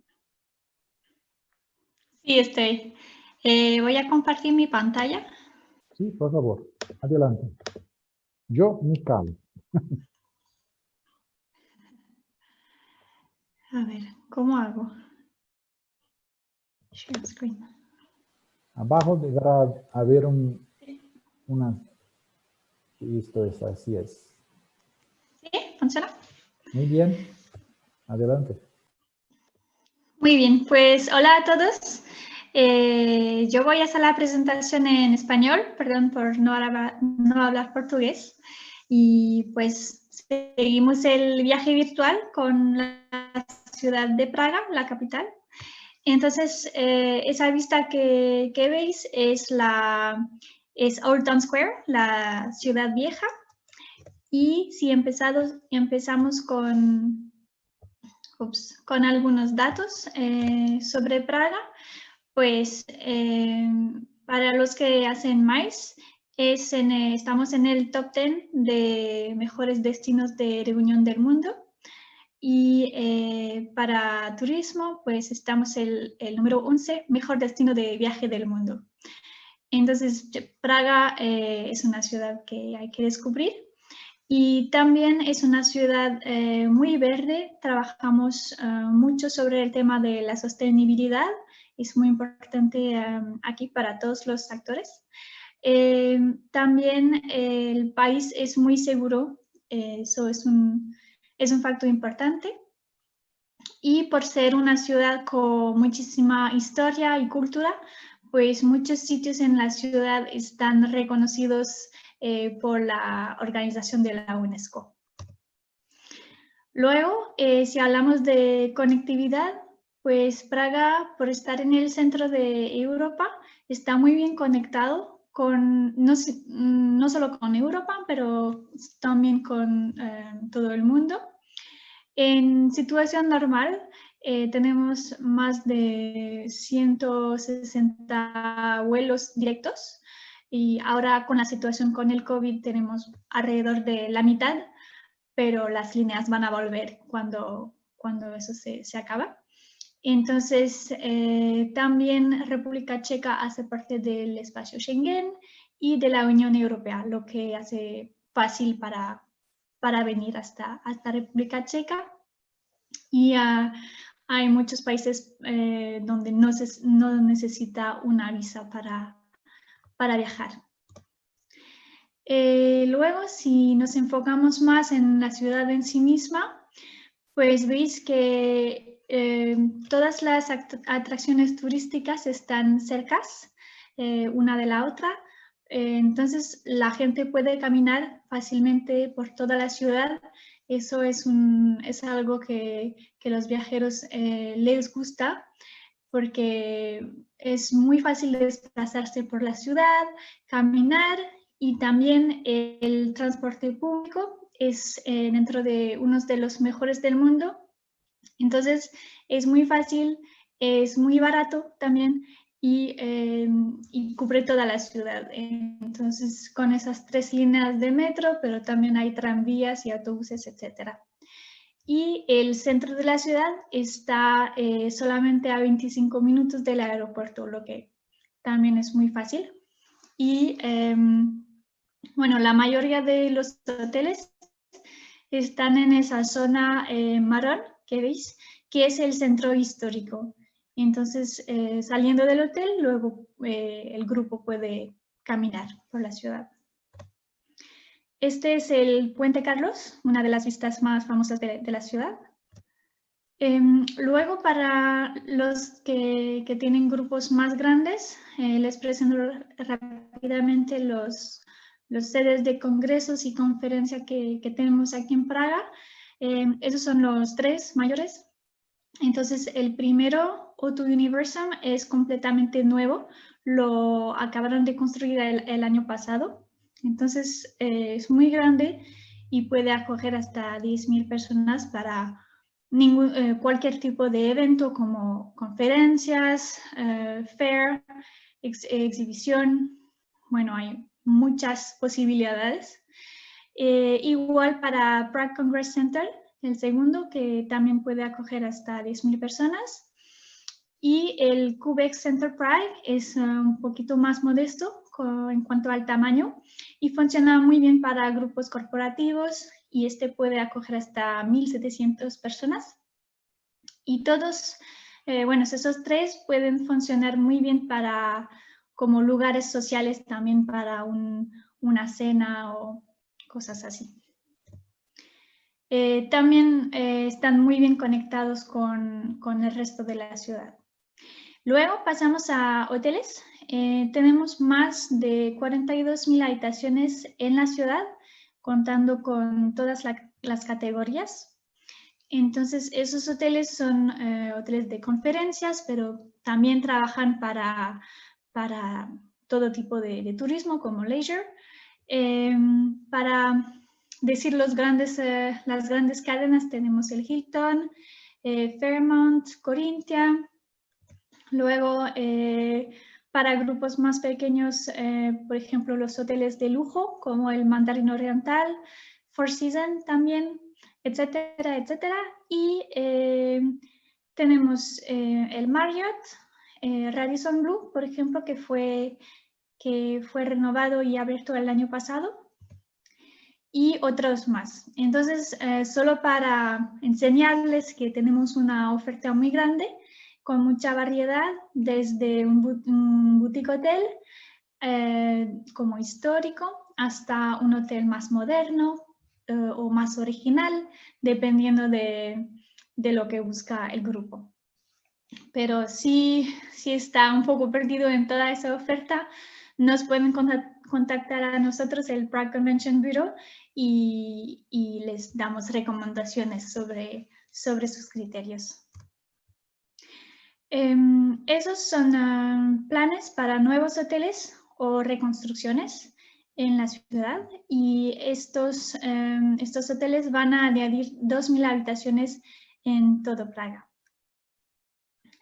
S2: Sí, estoy. Voy a compartir mi pantalla.
S1: Sí, por favor. Adelante. Yo me calo.
S2: A ver, ¿cómo hago? Share screen.
S1: Abajo deberá haber una... Esto es, así es.
S2: ¿Sí? ¿Funciona?
S1: Muy bien. Adelante.
S2: Muy bien, pues hola a todos. Yo voy a hacer la presentación en español, perdón por no hablar portugués. Y pues seguimos el viaje virtual con la ciudad de Praga, la capital. Entonces, esa vista que veis es Old Town Square, la ciudad vieja. Y si empezamos con algunos datos sobre Praga, pues para los que hacen más, estamos en el top 10 de mejores destinos de reunión del mundo. Y para turismo, pues estamos el número 11, mejor destino de viaje del mundo. Entonces, Praga es una ciudad que hay que descubrir. Y también es una ciudad muy verde. Trabajamos mucho sobre el tema de la sostenibilidad. Es muy importante aquí para todos los actores. También el país es muy seguro. Eso es un factor importante. Y por ser una ciudad con muchísima historia y cultura, pues muchos sitios en la ciudad están reconocidos por la organización de la UNESCO. Luego, si hablamos de conectividad, pues Praga, por estar en el centro de Europa, está muy bien conectado con, no solo con Europa, pero también con todo el mundo. En situación normal, tenemos más de 160 vuelos directos y ahora con la situación con el COVID tenemos alrededor de la mitad, pero las líneas van a volver cuando eso se acaba. Entonces, también República Checa hace parte del espacio Schengen y de la Unión Europea, lo que hace fácil para venir hasta República Checa. Y hay muchos países donde no necesita una visa para viajar. Luego, si nos enfocamos más en la ciudad en sí misma, pues veis que todas las atracciones turísticas están cercas una de la otra. Entonces, la gente puede caminar fácilmente por toda la ciudad. Eso es algo que los viajeros les gusta, porque es muy fácil desplazarse por la ciudad, caminar, y también el transporte público es dentro de uno de los mejores del mundo. Entonces es muy fácil, es muy barato también y cubre toda la ciudad. Entonces con esas 3 líneas de metro, pero también hay tranvías y autobuses, etc. Y el centro de la ciudad está solamente a 25 minutos del aeropuerto, lo que también es muy fácil. Y bueno, la mayoría de los hoteles están en esa zona marrón que veis, que es el centro histórico. Entonces, saliendo del hotel, luego el grupo puede caminar por la ciudad. Este es el Puente Carlos, una de las vistas más famosas de la ciudad. Luego, para los que tienen grupos más grandes, les presento rápidamente los sedes de congresos y conferencias que tenemos aquí en Praga. Esos son los 3 mayores. Entonces, el primero, O2 Universum, es completamente nuevo. Lo acabaron de construir el año pasado. Entonces, es muy grande y puede acoger hasta 10.000 personas para cualquier tipo de evento como conferencias, fair, exhibición. Bueno, hay muchas posibilidades. Igual para Prague Congress Center, el segundo, que también puede acoger hasta 10.000 personas. Y el Cubex Center Prague es un poquito más modesto en cuanto al tamaño y funciona muy bien para grupos corporativos, y este puede acoger hasta 1.700 personas. Y todos, bueno, esos 3 pueden funcionar muy bien como lugares sociales también para una cena o cosas así. También están muy bien conectados con el resto de la ciudad. Luego pasamos a hoteles. Tenemos más de 42.000 habitaciones en la ciudad, contando con todas las categorías. Entonces, esos hoteles son hoteles de conferencias, pero también trabajan para todo tipo de turismo, como leisure. Para decir las grandes cadenas, tenemos el Hilton, Fairmont, Corinthia. Luego, para grupos más pequeños, por ejemplo, los hoteles de lujo, como el Mandarin Oriental, Four Seasons también, etcétera, etcétera. Y tenemos el Marriott, Radisson Blu, por ejemplo, que fue renovado y abierto el año pasado, y otros más. Entonces, solo para enseñarles que tenemos una oferta muy grande, con mucha variedad, desde un boutique hotel como histórico hasta un hotel más moderno o más original, dependiendo de lo que busca el grupo. Pero si está un poco perdido en toda esa oferta, nos pueden contactar a nosotros, el Prague Convention Bureau, y les damos recomendaciones sobre sus criterios. Esos son planes para nuevos hoteles o reconstrucciones en la ciudad, y estos hoteles van a añadir 2.000 habitaciones en todo Praga.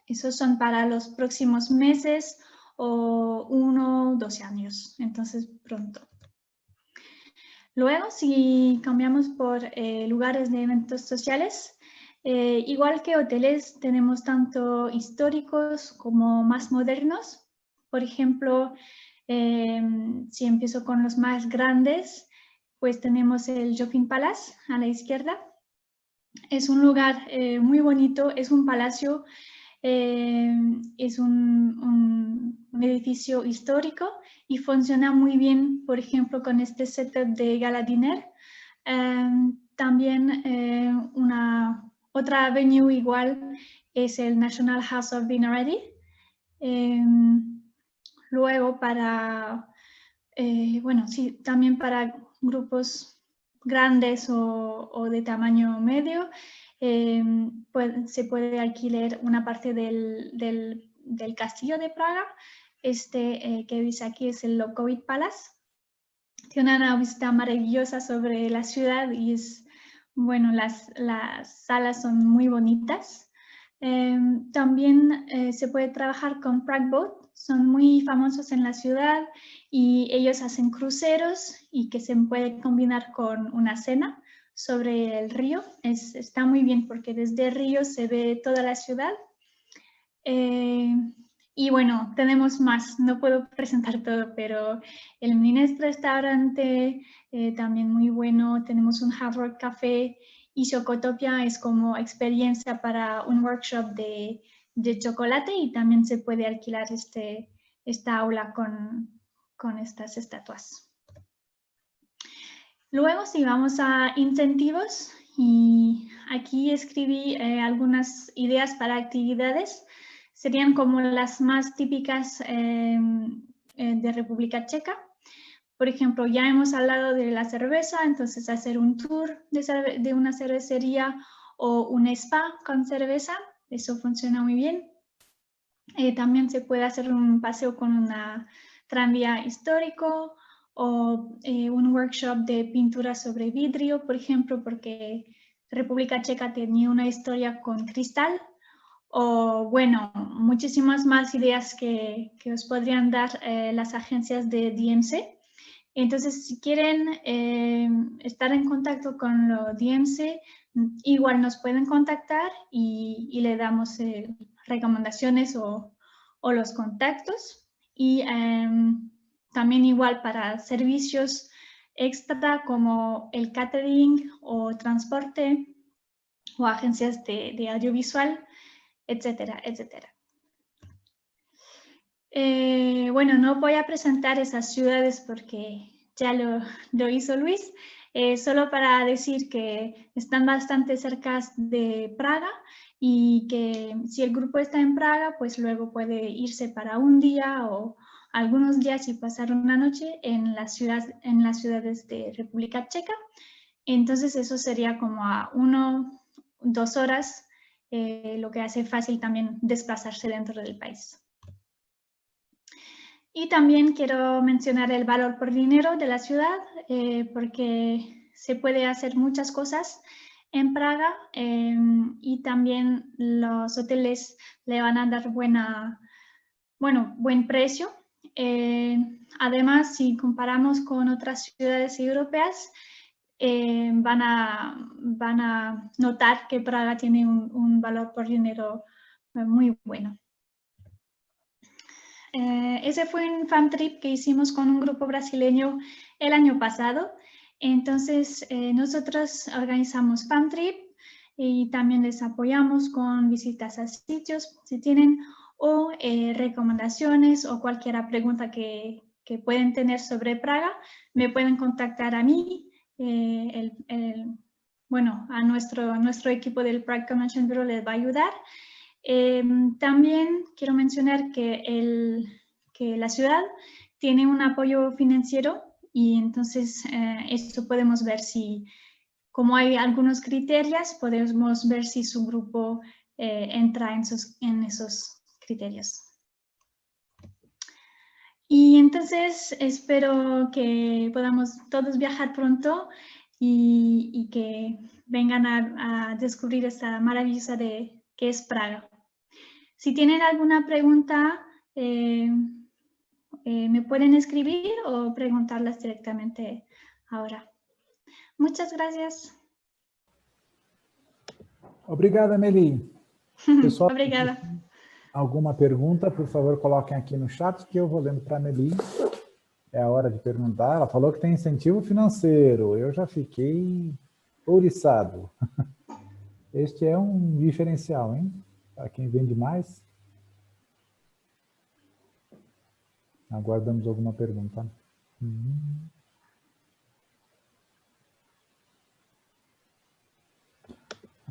S2: Esos son para los próximos meses o 1 o 2 años, entonces pronto. Luego, si cambiamos por lugares de eventos sociales, igual que hoteles, tenemos tanto históricos como más modernos. Por ejemplo, si empiezo con los más grandes, pues tenemos el Joffin Palace a la izquierda. Es un lugar muy bonito, es un palacio, es un edificio histórico y funciona muy bien, por ejemplo, con este setup de gala dinner. También otra venue igual es el National House of Vineretti. Luego también para grupos grandes o de tamaño medio, se puede alquilar una parte del castillo de Praga. Que veis aquí es el Lokovic Palace. Tiene una vista maravillosa sobre la ciudad y las salas son muy bonitas. También se puede trabajar con Prague Boat, son muy famosos en la ciudad y ellos hacen cruceros y que se puede combinar con una cena sobre el río. Está muy bien porque desde el río se ve toda la ciudad. Y bueno, tenemos más, no puedo presentar todo, pero el Mines restaurante también muy bueno. Tenemos un Hard Rock Café y Chocotopia es como experiencia para un workshop de chocolate, y también se puede alquilar esta aula con estas estatuas. Luego, si vamos a incentivos, y aquí escribí algunas ideas para actividades. Serían como las más típicas de República Checa. Por ejemplo, ya hemos hablado de la cerveza, entonces hacer un tour de una cervecería o un spa con cerveza, eso funciona muy bien. También se puede hacer un paseo con una tranvía histórico o un workshop de pintura sobre vidrio, por ejemplo, porque República Checa tenía una historia con cristal. O bueno, muchísimas más ideas que os podrían dar las agencias de DMC. Entonces, si quieren estar en contacto con los DMC, igual nos pueden contactar y le damos recomendaciones o los contactos. Y también igual para servicios extra como el catering o transporte o agencias de audiovisual, etcétera, etcétera. Bueno, no voy a presentar esas ciudades porque ya lo hizo Luis, solo para decir que están bastante cerca de Praga y que si el grupo está en Praga, pues luego puede irse para un día o algunos días y pasar una noche en las ciudades de República Checa. Entonces eso sería como 2 horas, lo que hace fácil también desplazarse dentro del país. Y también quiero mencionar el valor por dinero de la ciudad, porque se puede hacer muchas cosas en Praga, y también los hoteles le van a dar buen precio. Además, si comparamos con otras ciudades europeas, van a notar que Praga tiene un valor por dinero muy bueno. Ese fue un fan trip que hicimos con un grupo brasileño el año pasado. Entonces, nosotros organizamos fan trip y también les apoyamos con visitas a sitios, si tienen, o recomendaciones o cualquier pregunta que pueden tener sobre Praga, me pueden contactar a mí, a nuestro equipo del Prague Convention Bureau les va a ayudar. También quiero mencionar que la ciudad tiene un apoyo financiero y entonces esto podemos ver como hay algunos criterios, podemos ver si su grupo entra en esos criterios. Y entonces espero que podamos todos viajar pronto y que vengan a descubrir esta maravillosa que es Praga. Si tienen alguna pregunta, me pueden escribir o preguntarlas directamente ahora. Muchas gracias.
S1: Obrigada, Meli. Pessoal,
S2: Obrigada.
S1: alguma pergunta, por favor, coloquem aqui no chat que eu vou lendo para a Meli. É a hora de perguntar. Ela falou que tem incentivo financeiro. Eu já fiquei ouriçado. Este é um diferencial, hein? Para quem vende mais. Aguardamos alguma pergunta.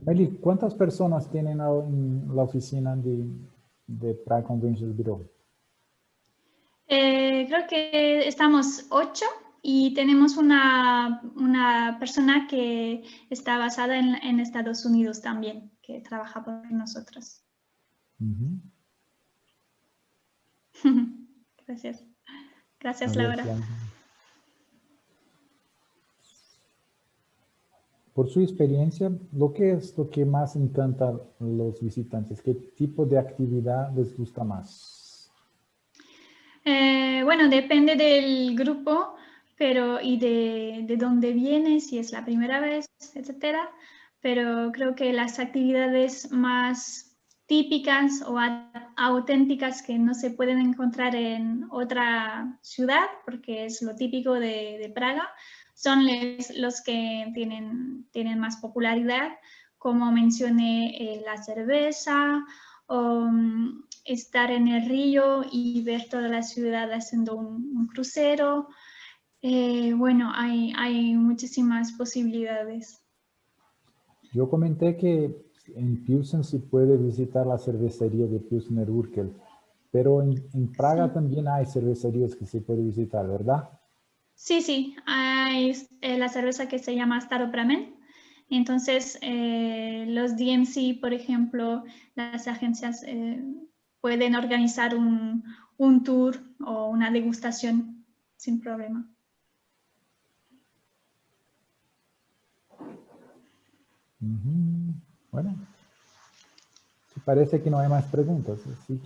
S1: Meli, ¿cuántas personas tienen en la oficina de Prague Convention Bureau?
S2: Creo que estamos 8 y tenemos una persona que está basada en Estados Unidos también, que trabaja por nosotros. Gracias. Gracias, Laura.
S1: Por su experiencia, ¿qué es lo que más encanta a los visitantes? ¿Qué tipo de actividad les gusta más?
S2: Bueno, depende del grupo, y de dónde viene, si es la primera vez, etcétera. Pero creo que las actividades más típicas o auténticas que no se pueden encontrar en otra ciudad, porque es lo típico de Praga, son los que tienen más popularidad, como mencioné, la cerveza, o estar en el río y ver toda la ciudad haciendo un crucero. Bueno, hay muchísimas posibilidades.
S1: Yo comenté que en Pilsen se puede visitar la cervecería de Pilsner Urquell, pero en Praga sí, también hay cervecerías que se puede visitar, ¿verdad?
S2: Sí, hay la cerveza que se llama Staropramen. Entonces, los DMC, por ejemplo, las agencias pueden organizar un tour o una degustación sin problema.
S1: Bueno, parece que no hay más preguntas. Si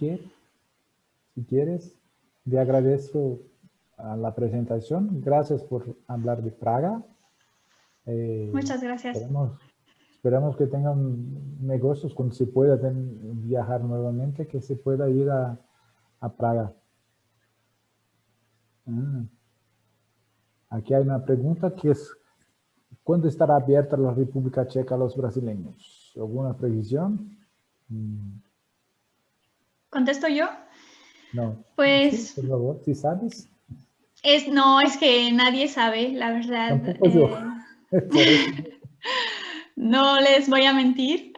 S1: quieres, le agradezco a la presentación. Gracias por hablar de Praga.
S2: Muchas gracias.
S1: Esperamos que tengan negocios cuando se pueda viajar nuevamente, que se pueda ir a Praga. Aquí hay una pregunta que es, ¿cuándo estará abierta la República Checa a los brasileños? ¿Alguna previsión?
S2: ¿Contesto yo?
S1: No.
S2: Pues...
S1: Sí, por favor, ¿sí sabes?
S2: No, es que nadie sabe, la verdad.
S1: Tampoco yo. Por eso.
S2: No les voy a mentir,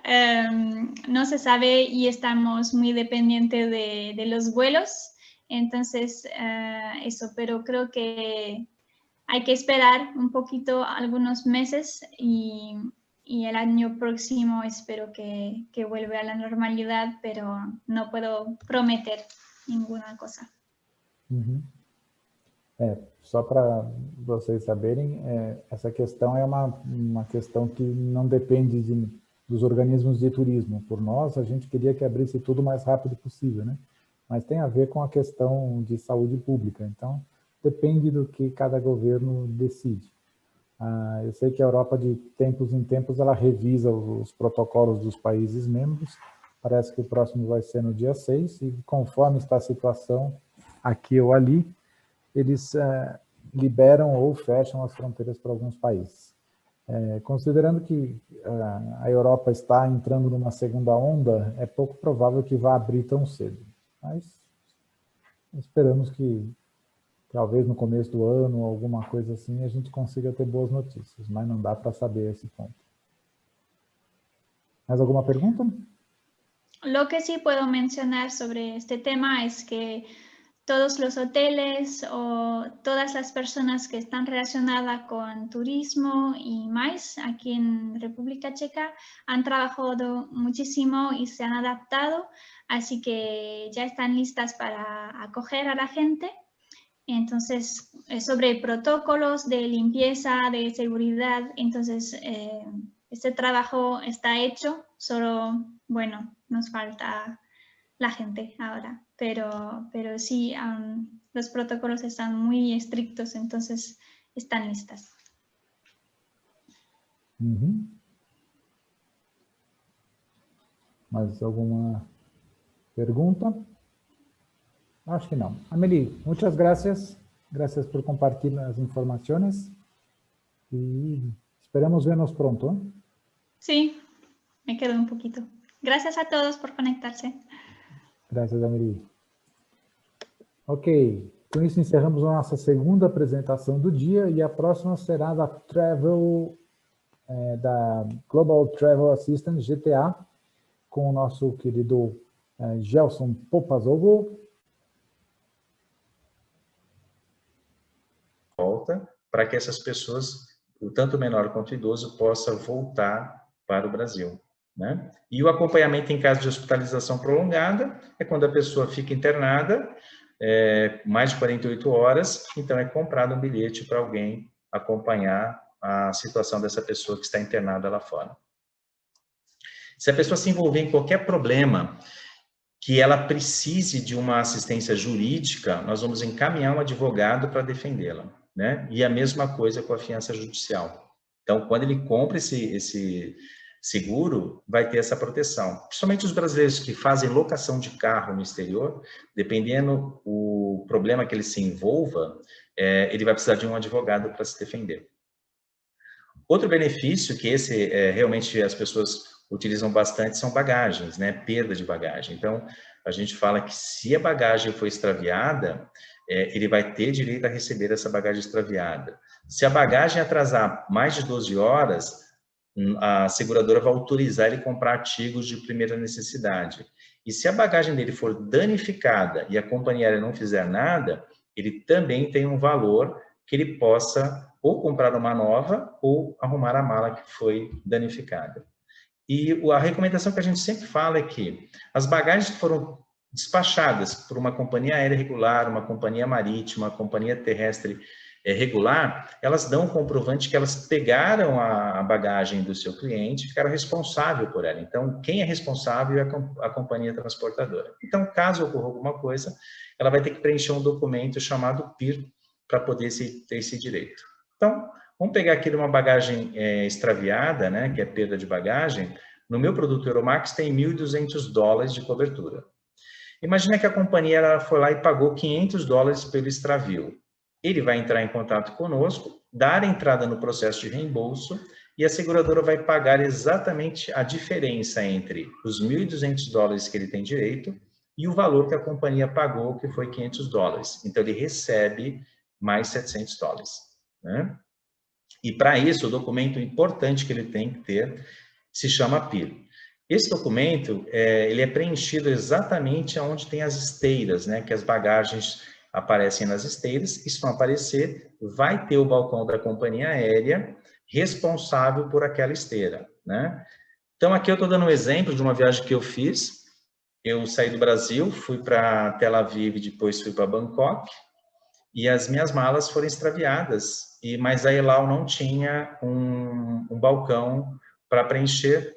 S2: no se sabe y estamos muy dependientes de los vuelos, entonces eso, pero creo que hay que esperar un poquito, algunos meses y y el año próximo espero que vuelva a la normalidad, pero no puedo prometer ninguna cosa.
S1: Uhum. Só para vocês saberem, essa questão é uma questão que não depende dos organismos de turismo. Por nós, a gente queria que abrisse tudo o mais rápido possível, né? Mas tem a ver com a questão de saúde pública. Então, depende do que cada governo decide. Eu sei que a Europa, de tempos em tempos, ela revisa os protocolos dos países membros. Parece que o próximo vai ser no dia 6, e conforme está a situação aqui ou ali, eles liberam ou fecham as fronteiras para alguns países. Considerando que a Europa está entrando numa segunda onda, é pouco provável que vá abrir tão cedo. Mas esperamos que talvez no começo do ano, alguma coisa assim, a gente consiga ter boas notícias, mas não dá para saber esse ponto. Mais alguma pergunta?
S2: Lo que sí puedo mencionar sobre este tema es que todos los hoteles o todas las personas que están relacionadas con turismo y más aquí en República Checa han trabajado muchísimo y se han adaptado, así que ya están listas para acoger a la gente. Entonces, sobre protocolos de limpieza, de seguridad, entonces este trabajo está hecho, solo, bueno, nos falta la gente ahora, pero sí, los protocolos están muy estrictos, entonces están listas.
S1: Uhum. Mais alguma pergunta? Acho que não. Amelie, muchas gracias. Gracias por compartilhar as informações. E esperamos vernos pronto.
S2: Sí, me quedo un poquito. Gracias a todos por conectarse.
S1: Graças, Amelie. Ok, com isso encerramos a nossa segunda apresentação do dia, e a próxima será da Global Travel Assistance, GTA, com o nosso querido Gelson Popazoglu.
S3: Volta para que essas pessoas, tanto menor quanto idoso, possam voltar para o Brasil, né? E o acompanhamento em caso de hospitalização prolongada é quando a pessoa fica internada mais de 48 horas, então é comprado um bilhete para alguém acompanhar a situação dessa pessoa que está internada lá fora. Se a pessoa se envolver em qualquer problema que ela precise de uma assistência jurídica, nós vamos encaminhar um advogado para defendê-la, né? E a mesma coisa com a fiança judicial. Então, quando ele compra esse seguro, vai ter essa proteção. Principalmente os brasileiros que fazem locação de carro no exterior, dependendo o problema que ele se envolva, ele vai precisar de um advogado para se defender. Outro benefício que realmente as pessoas utilizam bastante são bagagens, né? Perda de bagagem. Então, a gente fala que se a bagagem for extraviada, ele vai ter direito a receber essa bagagem extraviada. Se a bagagem atrasar mais de 12 horas, a seguradora vai autorizar ele comprar artigos de primeira necessidade. E se a bagagem dele for danificada e a companhia aérea não fizer nada, ele também tem um valor que ele possa ou comprar uma nova ou arrumar a mala que foi danificada. E a recomendação que a gente sempre fala é que as bagagens que foram despachadas por uma companhia aérea regular, uma companhia marítima, uma companhia terrestre regular, elas dão um comprovante que elas pegaram a bagagem do seu cliente e ficaram responsáveis por ela. Então, quem é responsável é a companhia transportadora. Então, caso ocorra alguma coisa, ela vai ter que preencher um documento chamado PIR para poder ter esse direito. Então, vamos pegar aqui uma bagagem extraviada, né, que é perda de bagagem. No meu produto Euromax tem $1.200 de cobertura. Imagina que a companhia foi lá e pagou $500 pelo extravio. Ele vai entrar em contato conosco, dar entrada no processo de reembolso e a seguradora vai pagar exatamente a diferença entre os $1.200 que ele tem direito e o valor que a companhia pagou, que foi $500. Então, ele recebe mais $700, né? E para isso, o documento importante que ele tem que ter se chama PIR. Esse documento, ele é preenchido exatamente onde tem as esteiras, né? Que as bagagens aparecem nas esteiras, e se não aparecer, vai ter o balcão da companhia aérea responsável por aquela esteira, né? Então, aqui eu estou dando um exemplo de uma viagem que eu fiz. Eu saí do Brasil, fui para Tel Aviv, depois fui para Bangkok, e as minhas malas foram extraviadas, mas a Elau não tinha um balcão para preencher,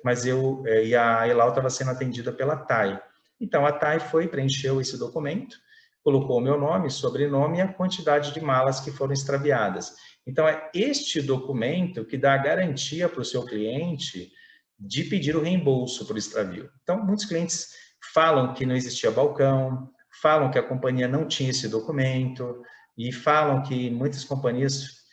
S3: e a Elau estava sendo atendida pela TAI. Então, a TAI preencheu esse documento, colocou o meu nome, sobrenome e a quantidade de malas que foram extraviadas. Então, é este documento que dá a garantia para o seu cliente de pedir o reembolso por extravio. Então, muitos clientes falam que não existia balcão, falam que a companhia não tinha esse documento, e falam que muitas companhias,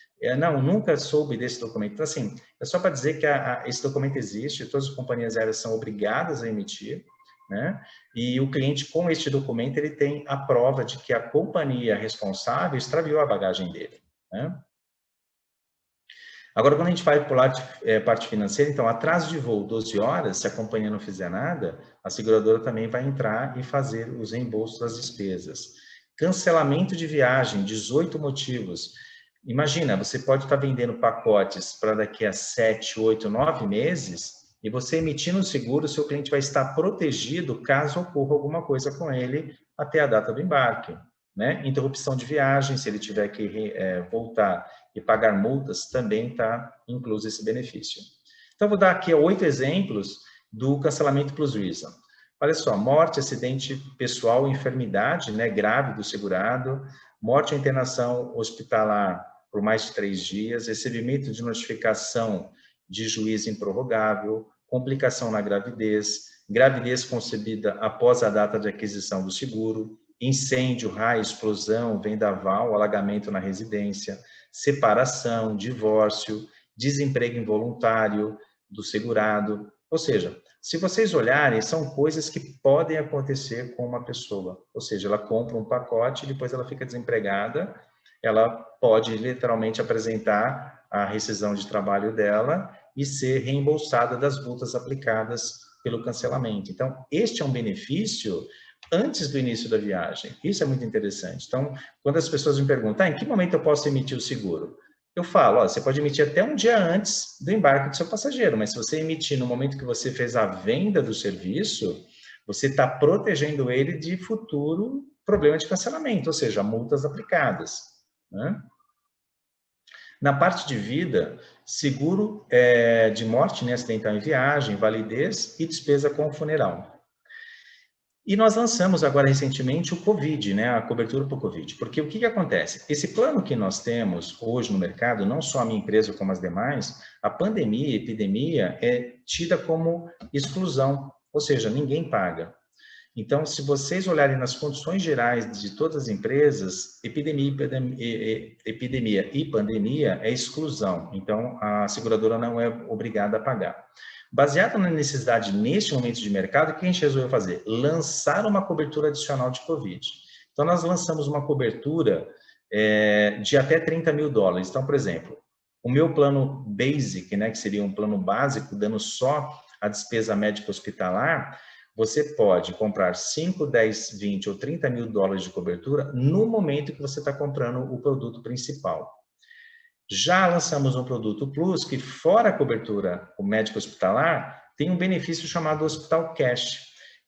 S3: nunca soube desse documento. Então, assim, é só para dizer que esse documento existe, todas as companhias aéreas são obrigadas a emitir, né? E o cliente, com este documento, ele tem a prova de que a companhia responsável extraviou a bagagem dele, né? Agora, quando a gente vai para a parte financeira, então, atraso de voo 12 horas, se a companhia não fizer nada, a seguradora também vai entrar e fazer os reembolsos das despesas. Cancelamento de viagem, 18 motivos. Imagina, você pode estar vendendo pacotes para daqui a 7, 8, 9 meses, e você emitindo o seguro, seu cliente vai estar protegido caso ocorra alguma coisa com ele até a data do embarque, né? Interrupção de viagem, se ele tiver que voltar e pagar multas, também está incluso esse benefício. Então, vou dar aqui 8 exemplos do cancelamento plus visa. Olha só, morte, acidente pessoal, enfermidade, né, grave do segurado, morte ou internação hospitalar por mais de 3 dias, recebimento de notificação de juiz improrrogável, complicação na gravidez, gravidez concebida após a data de aquisição do seguro, incêndio, raio, explosão, vendaval, alagamento na residência, separação, divórcio, desemprego involuntário do segurado. Ou seja, se vocês olharem, são coisas que podem acontecer com uma pessoa. Ou seja, ela compra um pacote e depois ela fica desempregada, ela pode literalmente apresentar a rescisão de trabalho dela e ser reembolsada das multas aplicadas pelo cancelamento. Então, este é um benefício antes do início da viagem. Isso é muito interessante. Então, quando as pessoas me perguntam, em que momento eu posso emitir o seguro? Eu falo, você pode emitir até um dia antes do embarque do seu passageiro, mas se você emitir no momento que você fez a venda do serviço, você está protegendo ele de futuro problema de cancelamento, ou seja, multas aplicadas, né? Na parte de vida, seguro de morte, né, acidental em viagem, validez e despesa com o funeral. E nós lançamos agora recentemente o COVID, né, a cobertura para o COVID, porque o que acontece? Esse plano que nós temos hoje no mercado, não só a minha empresa como as demais, a pandemia, a epidemia é tida como exclusão, ou seja, ninguém paga. Então, se vocês olharem nas condições gerais de todas as empresas, epidemia e pandemia é exclusão, então a seguradora não é obrigada a pagar. Baseado na necessidade neste momento de mercado, o que a gente resolveu fazer? Lançar uma cobertura adicional de COVID. Então, nós lançamos uma cobertura de até $30 mil. Então, por exemplo, o meu plano basic, né, que seria um plano básico, dando só a despesa médica hospitalar, você pode comprar 5, 10, 20 ou $30 mil de cobertura no momento que você está comprando o produto principal. Já lançamos um produto Plus que, fora a cobertura médico hospitalar, tem um benefício chamado Hospital Cash,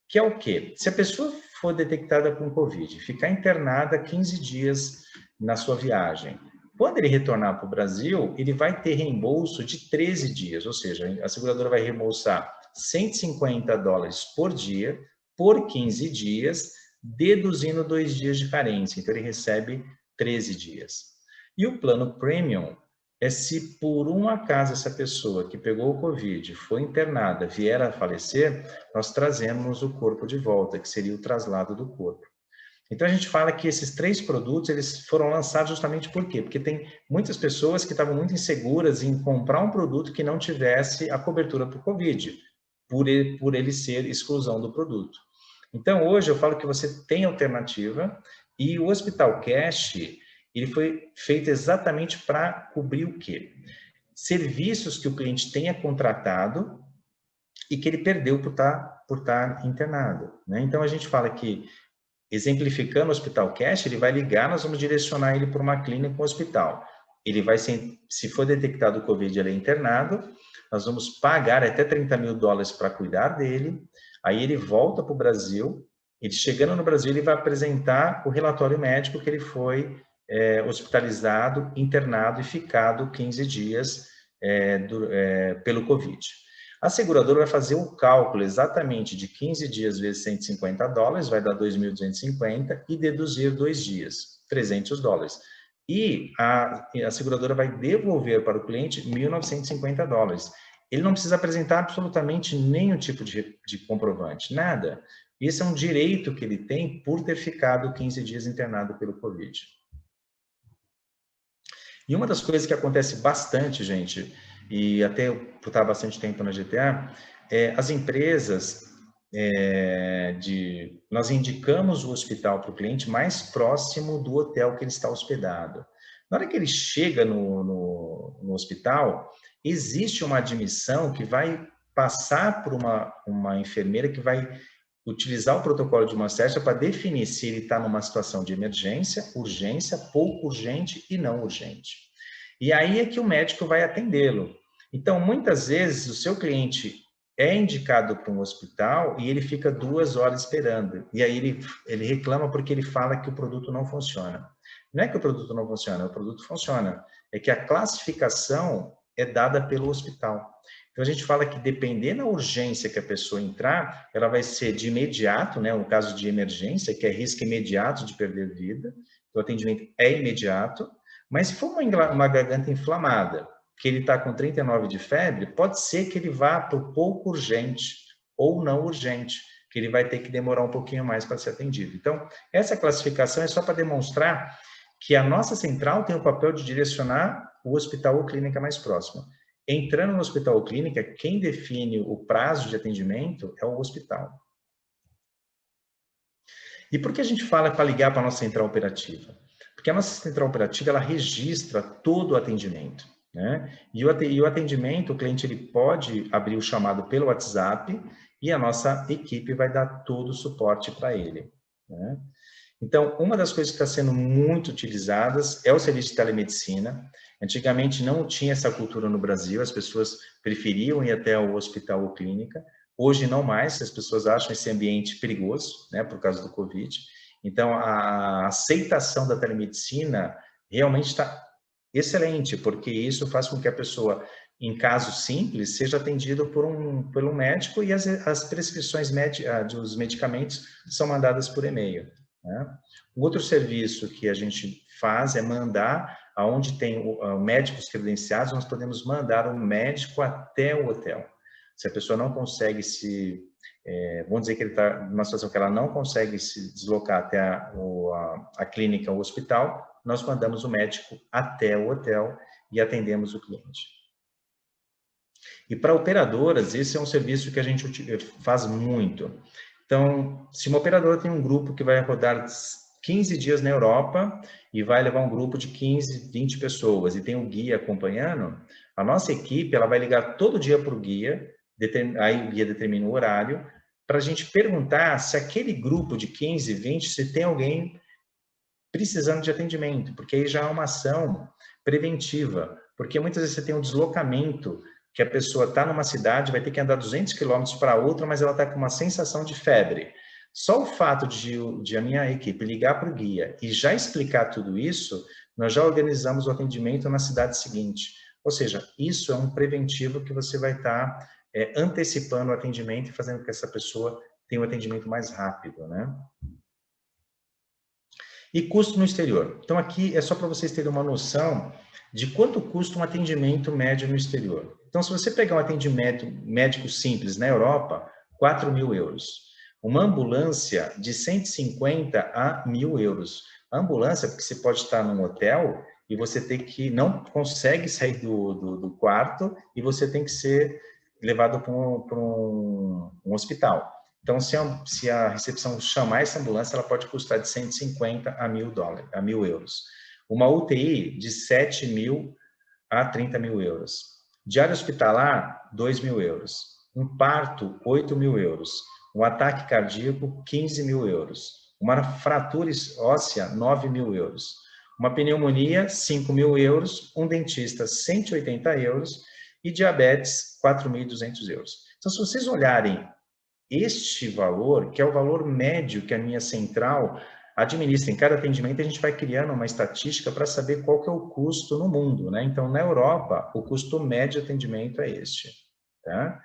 S3: que é o quê? Se a pessoa for detectada com Covid, ficar internada 15 dias na sua viagem, quando ele retornar para o Brasil, ele vai ter reembolso de 13 dias, ou seja, a seguradora vai reembolsar $150 por dia, por 15 dias, deduzindo 2 dias de carência. Então, ele recebe 13 dias. E o plano Premium é se por um acaso essa pessoa que pegou o Covid, foi internada, vier a falecer, nós trazemos o corpo de volta, que seria o traslado do corpo. Então, a gente fala que esses 3 produtos, eles foram lançados justamente por quê? Porque tem muitas pessoas que estavam muito inseguras em comprar um produto que não tivesse a cobertura para o Covid, por ele ser exclusão do produto. Então, hoje eu falo que você tem alternativa e o Hospital Cash, ele foi feito exatamente para cobrir o quê? Serviços que o cliente tenha contratado e que ele perdeu por estar internado, né? Então, a gente fala que, exemplificando o Hospital Cash, ele vai ligar, nós vamos direcionar ele para uma clínica ou um hospital. ele vai ser, se for detectado o Covid, ele é internado, nós vamos pagar até $30 mil para cuidar dele, aí ele volta para o Brasil, ele chegando no Brasil, ele vai apresentar o relatório médico que ele foi hospitalizado, internado e ficado 15 dias pelo Covid. A seguradora vai fazer o cálculo exatamente de 15 dias vezes $150, vai dar 2.250 e deduzir 2 dias, $300. E a seguradora vai devolver para o cliente $1.950. Ele não precisa apresentar absolutamente nenhum tipo de comprovante, nada. Esse é um direito que ele tem por ter ficado 15 dias internado pelo Covid. E uma das coisas que acontece bastante, gente, e até eu estava bastante tempo na GTA, as empresas, nós indicamos o hospital para o cliente mais próximo do hotel que ele está hospedado. Na hora que ele chega no hospital, existe uma admissão que vai passar por uma enfermeira que vai utilizar o protocolo de Maastricht para definir se ele está numa situação de emergência, urgência, pouco urgente e não urgente. E aí é que o médico vai atendê-lo. Então, muitas vezes, o seu cliente é indicado para um hospital e ele fica 2 horas esperando. E aí ele reclama porque ele fala que o produto não funciona. Não é que o produto não funciona, o produto funciona. É que a classificação é dada pelo hospital. Então, a gente fala que dependendo da urgência que a pessoa entrar, ela vai ser de imediato, né? Um caso de emergência, que é risco imediato de perder vida. O atendimento é imediato. Mas se for uma garganta inflamada, que ele está com 39 de febre, pode ser que ele vá para o pouco urgente ou não urgente, que ele vai ter que demorar um pouquinho mais para ser atendido. Então, essa classificação é só para demonstrar que a nossa central tem o papel de direcionar o hospital ou clínica mais próxima. Entrando no hospital ou clínica, quem define o prazo de atendimento é o hospital. E por que a gente fala para ligar para a nossa central operativa? Porque a nossa central operativa, ela registra todo o atendimento, né? E o atendimento, o cliente ele pode abrir o chamado pelo WhatsApp e a nossa equipe vai dar todo o suporte para ele, né? Então, uma das coisas que está sendo muito utilizadas é o serviço de telemedicina. Antigamente não tinha essa cultura no Brasil, as pessoas preferiam ir até o hospital ou clínica. Hoje não mais, as pessoas acham esse ambiente perigoso, né, por causa do Covid. Então, a aceitação da telemedicina realmente está excelente, porque isso faz com que a pessoa, em casos simples, seja atendida por um médico e as prescrições dos medicamentos são mandadas por e-mail, né? O outro serviço que a gente faz é mandar, aonde tem médicos credenciados, nós podemos mandar um médico até o hotel. Se a pessoa não consegue vamos dizer que ele está numa situação que ela não consegue se deslocar até a clínica ou o hospital, nós mandamos o médico até o hotel e atendemos o cliente. E para operadoras, esse é um serviço que a gente faz muito. Então, se uma operadora tem um grupo que vai rodar 15 dias na Europa e vai levar um grupo de 15, 20 pessoas e tem um guia acompanhando, a nossa equipe ela vai ligar todo dia para o guia, aí o guia determina o horário, para a gente perguntar se aquele grupo de 15, 20, se tem alguém precisando de atendimento, porque aí já é uma ação preventiva, porque muitas vezes você tem um deslocamento, que a pessoa está numa cidade, vai ter que andar 200 quilômetros para outra, mas ela está com uma sensação de febre. Só o fato de a minha equipe ligar para o guia e já explicar tudo isso, nós já organizamos o atendimento na cidade seguinte. Ou seja, isso é um preventivo que você vai estar antecipando o atendimento e fazendo com que essa pessoa tenha um atendimento mais rápido, né? E custo no exterior. Então, aqui é só para vocês terem uma noção de quanto custa um atendimento médio no exterior. Então, se você pegar um atendimento médico simples na Europa, 4 mil euros. Uma ambulância de 150 a 1.000 euros. A ambulância, porque você pode estar num hotel e você não consegue sair do quarto e você tem que ser levado para um hospital. Então, se a recepção chamar essa ambulância, ela pode custar de 150 a 1.000 euros. Uma UTI de 7 mil a 30 mil euros. Diária hospitalar, 2 mil euros. Um parto, 8 mil euros. Um ataque cardíaco, 15 mil euros. Uma fratura óssea, 9 mil euros. Uma pneumonia, 5.000 euros, um dentista, 180 euros, e diabetes, 4.200 euros. Então, se vocês olharem este valor, que é o valor médio que a minha central administra em cada atendimento, a gente vai criando uma estatística para saber qual que é o custo no mundo, né? Então, na Europa, o custo médio de atendimento é este, tá?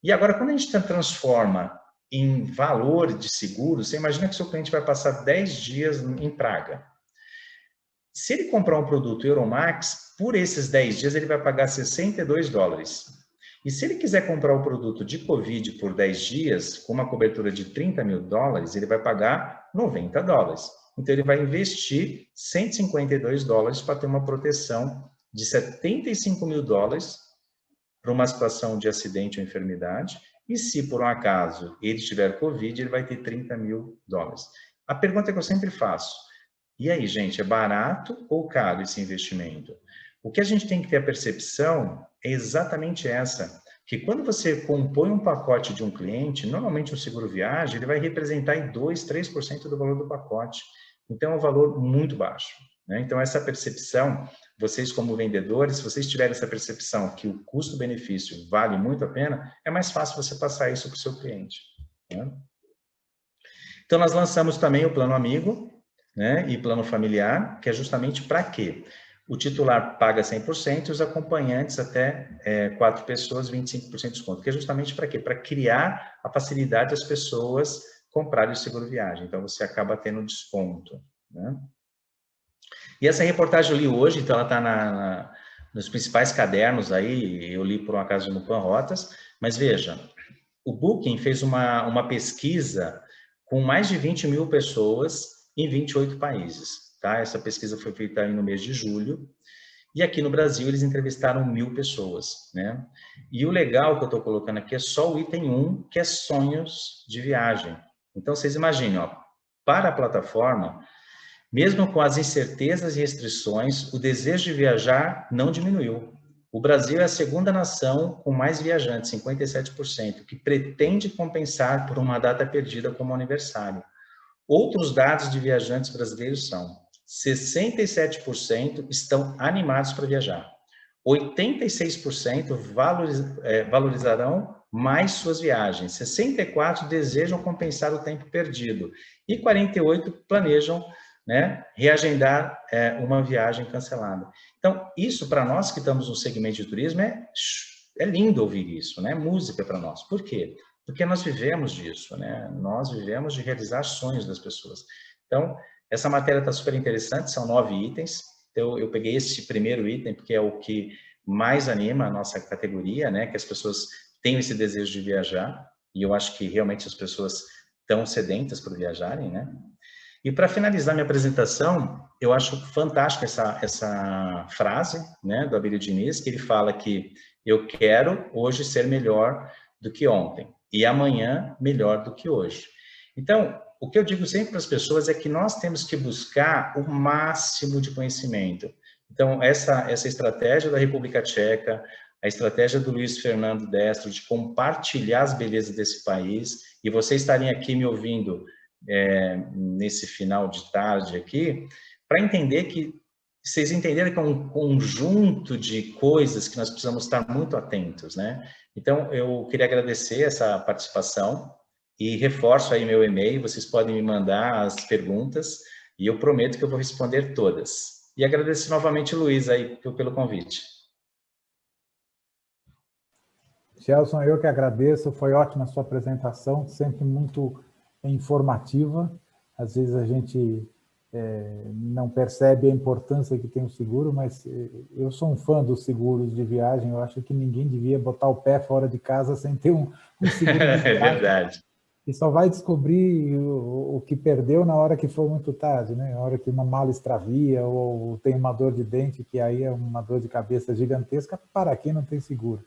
S3: E agora, quando a gente transforma em valor de seguro, você imagina que o seu cliente vai passar 10 dias em Praga. Se ele comprar um produto Euromax, por esses 10 dias ele vai pagar 62 dólares. E se ele quiser comprar o produto de Covid por 10 dias, com uma cobertura de 30 mil dólares, ele vai pagar 90 dólares. Então, ele vai investir 152 dólares para ter uma proteção de 75 mil dólares para uma situação de acidente ou enfermidade. E se, por um acaso, ele tiver Covid, ele vai ter 30 mil dólares. A pergunta que eu sempre faço, e aí, gente, é barato ou caro esse investimento? O que a gente tem que ter a percepção é exatamente essa, que quando você compõe um pacote de um cliente, normalmente um seguro viagem, ele vai representar em 2%, 3% do valor do pacote. Então, é um valor muito baixo, né? Então, essa percepção, vocês como vendedores, se vocês tiverem essa percepção que o custo-benefício vale muito a pena, é mais fácil você passar isso para o seu cliente, né? Então, nós lançamos também o Plano Amigo, né, e Plano Familiar, que é justamente para quê? O titular paga 100% e os acompanhantes até 4 pessoas, 25% de desconto. Que é justamente para quê? Para criar a facilidade das pessoas comprarem o seguro viagem. Então, você acaba tendo desconto, né? E essa reportagem eu li hoje, então ela está nos principais cadernos aí, eu li por um acaso no Panrotas, mas veja, o Booking fez uma pesquisa com mais de 20 mil pessoas em 28 países, tá? Essa pesquisa foi feita aí no mês de julho, e aqui no Brasil eles entrevistaram 1.000 pessoas, né? E o legal que eu estou colocando aqui é só o item 1, que é sonhos de viagem. Então, vocês imaginem, ó, para a plataforma, mesmo com as incertezas e restrições, o desejo de viajar não diminuiu. O Brasil é a segunda nação com mais viajantes, 57%, que pretende compensar por uma data perdida como aniversário. Outros dados de viajantes brasileiros são 67% estão animados para viajar, 86% valorizarão mais suas viagens, 64% desejam compensar o tempo perdido e 48% planejam, né, reagendar uma viagem cancelada. Então, isso para nós que estamos no segmento de turismo é lindo ouvir isso, né? Música para nós. Por quê? Porque nós vivemos disso, né? Nós vivemos de realizar sonhos das pessoas. Então, essa matéria está super interessante, são 9 itens. Então, eu peguei esse primeiro item, porque é o que mais anima a nossa categoria, né? Que as pessoas tenham esse desejo de viajar, e eu acho que realmente as pessoas estão sedentas por viajarem, né? E para finalizar minha apresentação, eu acho fantástica essa frase, né, do Abílio Diniz, que ele fala que eu quero hoje ser melhor do que ontem e amanhã melhor do que hoje. Então, o que eu digo sempre para as pessoas é que nós temos que buscar o máximo de conhecimento. Então, essa estratégia da República Tcheca, a estratégia do Luiz Fernando Destro de compartilhar as belezas desse país, e vocês estarem aqui me ouvindo nesse final de tarde aqui, para entender que, vocês entenderem que é um conjunto de coisas que nós precisamos estar muito atentos, né? Então, eu queria agradecer essa participação e reforço aí meu e-mail, vocês podem me mandar as perguntas e eu prometo que eu vou responder todas. E agradeço novamente, Luiz, aí pelo convite.
S1: Gelson, eu que agradeço, foi ótima a sua apresentação, sempre muito informativa. Às vezes a gente não percebe a importância que tem o seguro, mas eu sou um fã dos seguros de viagem, eu acho que ninguém devia botar o pé fora de casa sem ter um seguro de viagem.
S3: É verdade.
S1: E só vai descobrir o que perdeu na hora que for muito tarde, né? Na hora que uma mala extravia ou tem uma dor de dente, que aí é uma dor de cabeça gigantesca para quem não tem seguro.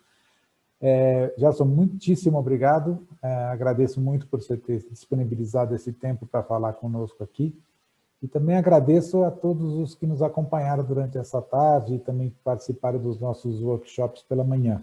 S1: Gelson, muitíssimo obrigado. Agradeço muito por você ter disponibilizado esse tempo para falar conosco aqui. E também agradeço a todos os que nos acompanharam durante essa tarde e também participaram dos nossos workshops pela manhã.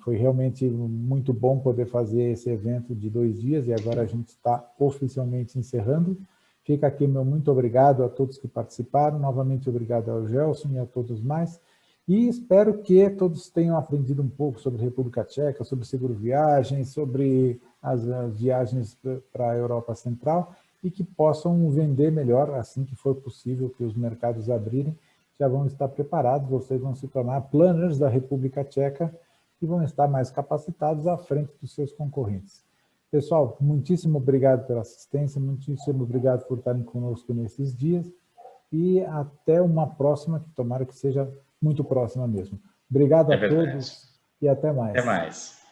S1: Foi realmente muito bom poder fazer esse evento de 2 dias e agora a gente está oficialmente encerrando. Fica aqui meu muito obrigado a todos que participaram, novamente obrigado ao Gelson e a todos mais, e espero que todos tenham aprendido um pouco sobre a República Tcheca, sobre seguro viagem, sobre as viagens para a Europa Central, e que possam vender melhor assim que for possível, que os mercados abrirem, já vão estar preparados, vocês vão se tornar planners da República Tcheca e vão estar mais capacitados à frente dos seus concorrentes. Pessoal, muitíssimo obrigado pela assistência, muitíssimo obrigado por estarem conosco nesses dias e até uma próxima, que tomara que seja muito próxima mesmo. Obrigado a todos e até mais.
S3: Até mais.